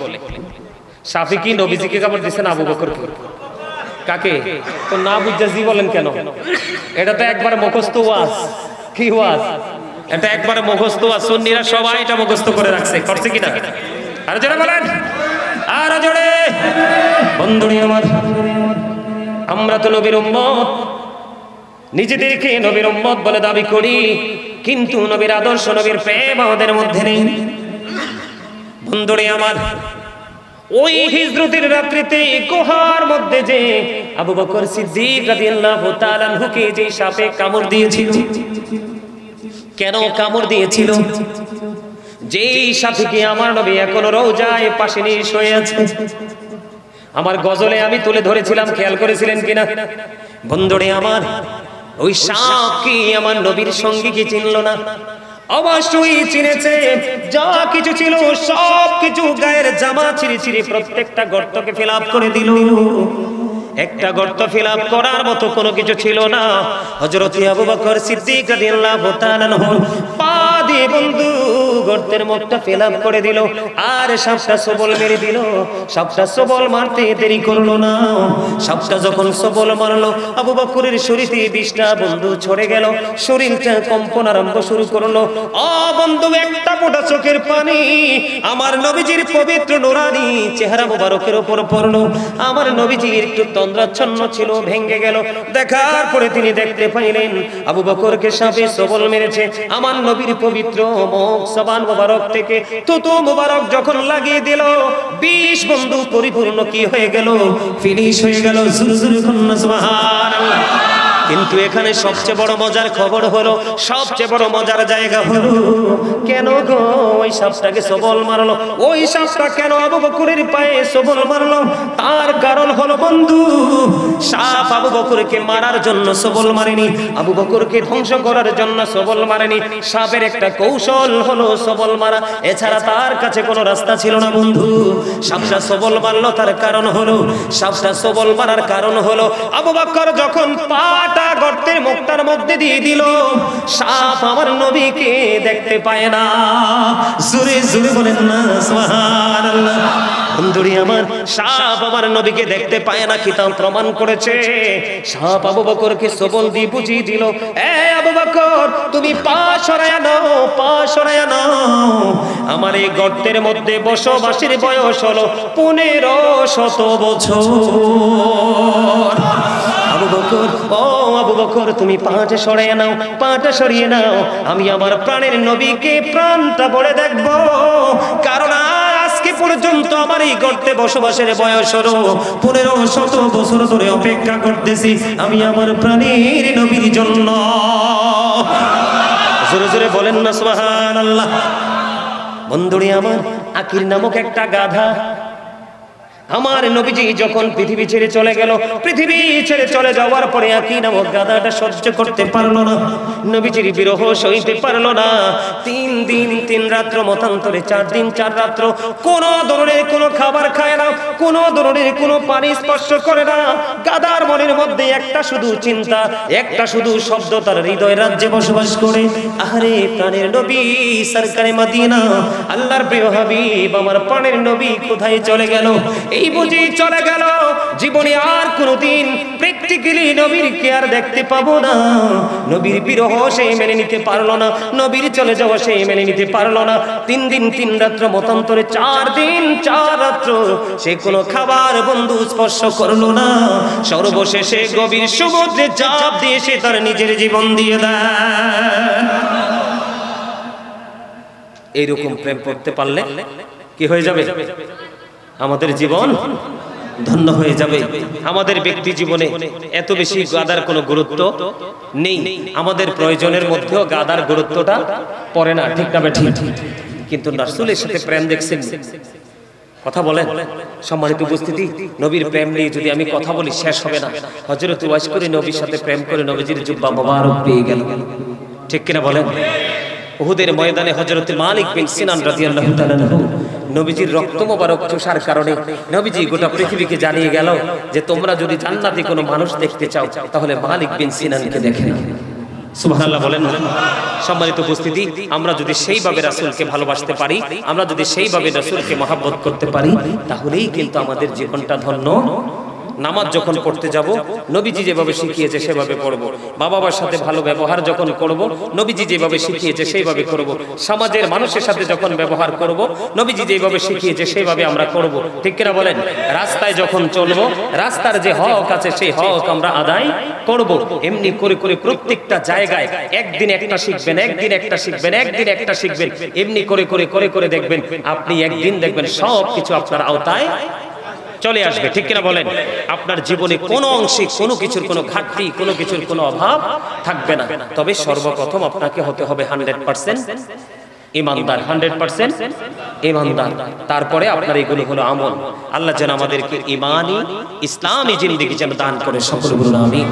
সাপে কি নবীজিকে কামড় দিয়েছেন? আবু বকরকে। কাকে? তো না বুঝা জি বলেন কেন? এটা তো একবার মুখস্থ ওয়াজ। কি ওয়াজ এটা? একবার মুখস্থ ওয়াজ। সুন্নিরা সবাই এটা মুখস্থ করে রাখছে, করছে কিনা? আর জোরে বলেন, আর জোরে। বন্ধুরে আমার, আমরা তো নবীর উম্মত, নিজেদেরকে নবীর উম্মত বলে দাবি করি, কিন্তু নবীর আদর্শ, নবীর প্রেম আমাদের মধ্যে নেই। বন্ধুরে আমার, ওই হিজরতের রাত্রিতে গুহার মধ্যে যে আবু বকর সিদ্দিক রাদিয়াল্লাহু তাআলা আনহুকে যে সাপে কামড় দিয়েছিল, কেন কামড় দিয়েছিল? যেই সাথীকে আমার নবী এখনো রওজায় পাশে নিয়ে শুয়ে আছে। আমার গজলে আমি তুলে ধরেছিলাম, খেয়াল করেছিলেন কিনা বন্ধুরে আমার? ওই সাপ কি আমার নবীর সঙ্গী কি চিনল না? অবশ্যই চিনেছে। যা কিছু ছিল সব কিছু গায়ের জামা ছিঁড়ে ছিঁড়ে প্রত্যেকটা গর্তকে ফিল আপ করে দিল। একটা গর্ত ফিল আপ করার মতো কোনো কিছু ছিল না। হযরত আবু বকর সিদ্দিক রাদিয়াল্লাহু তাআলা আনহু পা দিয়ে বন্ধু গর্তের মুখটা ফিল আপ করে দিল, আর সাপটা সবল মেরে দিল। সাপটা সবল মারতে দেরি করলো না। সাপটা যখন সবল মারলো, আবু বকরের শরীরে বিষটা বন্ধু ছড়ে গেল, শরীরটা কম্পন আরম্ভ শুরু করলো। ও বন্ধু, একটা ফোঁটা চোখের পানি আমার নবীজির পবিত্র নুরানি চেহারা মোবারকের উপর পড়লো। আমার নবীজির একটু তন্দ্রাচ্ছন্ন ছিল, ভেঙে গেল। দেখার পরে তিনি দেখতে পাইলেন আবু বকরকে সাপে সবল মেরেছে। আমার নবীর পবিত্র মুখ জবান মোবারক থেকে থুতু মোবারক যখন লাগিয়ে দিল, বিষ বন্ধু পরিপূর্ণ কি হয়ে গেল? ফিনিশ হয়ে গেল। জোরে কন্যা সুবহানাল্লাহ। কিন্তু এখানে সবচেয়ে বড় মজার খবর হলো, সবচেয়ে বড় মজার জায়গা হলো, কেন গো ওই সাপটাকে সবল মারলো। ওই সাপটা কেন আবু বকরের পায়ে সবল মারলো? তার কারণ হলো বন্ধু, সাপ আবু বকরকে মারার জন্য সবল মারেনি, আবু বকরকে ধ্বংস করার জন্য সবল মারেনি। সাপের একটা কৌশল হলো সবল মারা, এছাড়া তার কাছে কোনো রাস্তা ছিল না বন্ধু। সাপটা সবল মারলো, তার কারণ হলো, সাপটা সবল মারার কারণ হলো আবু বকর যখন পাটা গর্তের মুখটার মধ্যে দিয়ে দিল, সাপ আমার নবীকে দেখতে পায় না। জোরে জোরে বলেন না সুবহানাল্লাহ। বন্ধুরি আমার, সাপ আমার নবীকে দেখতে পায় না, কিতাব প্রমাণ করেছে। সাপ আবু বকরকে সবল দিয়ে বুঝিয়ে দিল, এ আবু বকর তুমি পা সরায়া নাও, পা সরায়া নাও। আমার এই গর্তের মধ্যে বসবাসের বয়স হলো 1500 বছর। আবু বকর, ও আবু বকর তুমি পাটা সরিয়ে নাও, পাটা সরিয়ে নাও। আমি আমার প্রাণের নবীকে প্রাণটা ভরে দেখবো, কারণ আজকে পর্যন্ত আমার এই গর্তে বসবাসের বয়স হলো 1500 বছর ধরে অপেক্ষা করতেছি আমি আমার প্রাণের নবীর জন্য। জোরে জোরে বলেন না সুবহানাল্লাহ। বন্ধুরে আমার, আকির নামক একটা গাধা আমার নবীজি যখন পৃথিবী ছেড়ে চলে গেল, পৃথিবী ছেড়ে চলে যাওয়ার পরে আকির নামক গাধাটা সহ্য করতে পারলো না, নবীজির বিরহ সইতে পারলো না। 3 দিন 3 রাত্র মতান্তরে 4 দিন 4 রাত্র কোনো ধরনের কোনো খাবার খায় না, কোনো ধরনের কোনো পানি স্পর্শ করে না। গাধার মনের মধ্যে একটা শুধু চিন্তা, একটা শুধু শব্দ, তার হৃদয় রাজ্যে বসবাস করে, আরে প্রাণের নবী সরকারে মদিনা, আল্লাহর প্রিয় হাবিব আমার প্রাণের নবী কোথায় চলে গেল? এই বুঝি চলে গেল, জীবনে আর কোনোদিন প্র্যাকটিক্যালি নবীর কে আর দেখতে পাবো না। নবীর বিরহ সে মেনে নিতে পারলো না, নবীর চলে যাওয়া সে মেনে নিতে পারলো না। 3 দিন 3 রাত্র মতান্তরে 4 দিন 4 রাত্র সে কোনো খাবার বন্ধু স্পর্শ করলো না। সর্বশেষে গভীর সমুদ্রে ঝাঁপ দিয়ে সে তার নিজের জীবন দিয়ে দেয়। এইরকম প্রেম করতে পারলে কি হয়ে যাবে? আমাদের জীবন ধন্য হয়ে যাবে। আমাদের ব্যক্তি জীবনে এত বেশি গাদার কোনো গুরুত্ব নেই, আমাদের প্রয়োজনের মধ্যেও গাদার গুরুত্বটা পড়ে না, ঠিক না ঠিক? কিন্তু রাসূলের সাথে প্রেম দেখছেন, কথা বলেন সম্মানিত উপস্থিতি, নবীর প্রেম নিয়ে যদি আমি কথা বলি শেষ হবে না। হযরত ওয়াইস করে নবীর সাথে প্রেম করে নবীজির জুব্বা মোবারক পেয়ে গেল, ঠিক কিনা বলেন? উহুদের ময়দানে হযরত মালিক বিন সিনান রাদিয়াল্লাহু তাআলা আনহু নবীজির রক্ত মোবারক চোষার কারণে নবীজি গোটা পৃথিবীকে জানিয়ে গেল যে তোমরা যদি জান্নাতে কোনো মানুষ দেখতে চাও তাহলে মালিক বিন সিনানকে দেখে নাও। সুবহানাল্লাহ বলেন। সম্মানিত উপস্থিতি, আমরা যদি সেইভাবে রাসূলকে ভালোবাসতে পারি, আমরা যদি সেইভাবে রাসূলকে মহব্বত করতে পারি, তাহলেই কিন্তু আমাদের জীবনটা ধন্য। নামাজ যখন পড়তে যাব নবীজি যেভাবে শিখিয়েছে সেভাবে পড়ব, মা বাবার সাথে ভালো ব্যবহার যখন করব নবীজি যেভাবে শিখিয়েছে সেইভাবে করব, সমাজের মানুষের সাথে যখন ব্যবহার করব নবীজি যেভাবে শিখিয়েছে সেইভাবে আমরা করব, ঠিক কিনা বলেন? রাস্তায় যখন চলব রাস্তার যে হক আছে সেই হক আমরা আদায় করব। এমনি করে করে প্রত্যেকটা জায়গায় একদিন একটা শিখবেন, একদিন একটা শিখবেন, একদিন একটা শিখবেন, এমনি করে করে করে করে দেখবেন আপনি একদিন দেখবেন সব কিছু আপনার আওতায় চলে আসবে, ঠিক কিনা বলেন? আপনার জীবনে কোনো অংশে কোনো কিছুর কোনো ঘাটতি, কোনো কিছুর কোনো অভাব থাকবে না। তবে সর্বপ্রথম আপনাকে হতে হবে 100% ইমানদার, 100% ইমানদার। তারপরে আপনার এগুলো হলো আমল। আল্লাহ যেন আমাদেরকে ইমানি ইসলামী জিন্দেগি যেন দান করে, সকলে বলুন আমিন।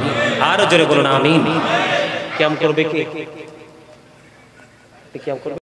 আরো জোরে বলুন আমিন। কিয়াম করবে কে? কিয়াম করবে।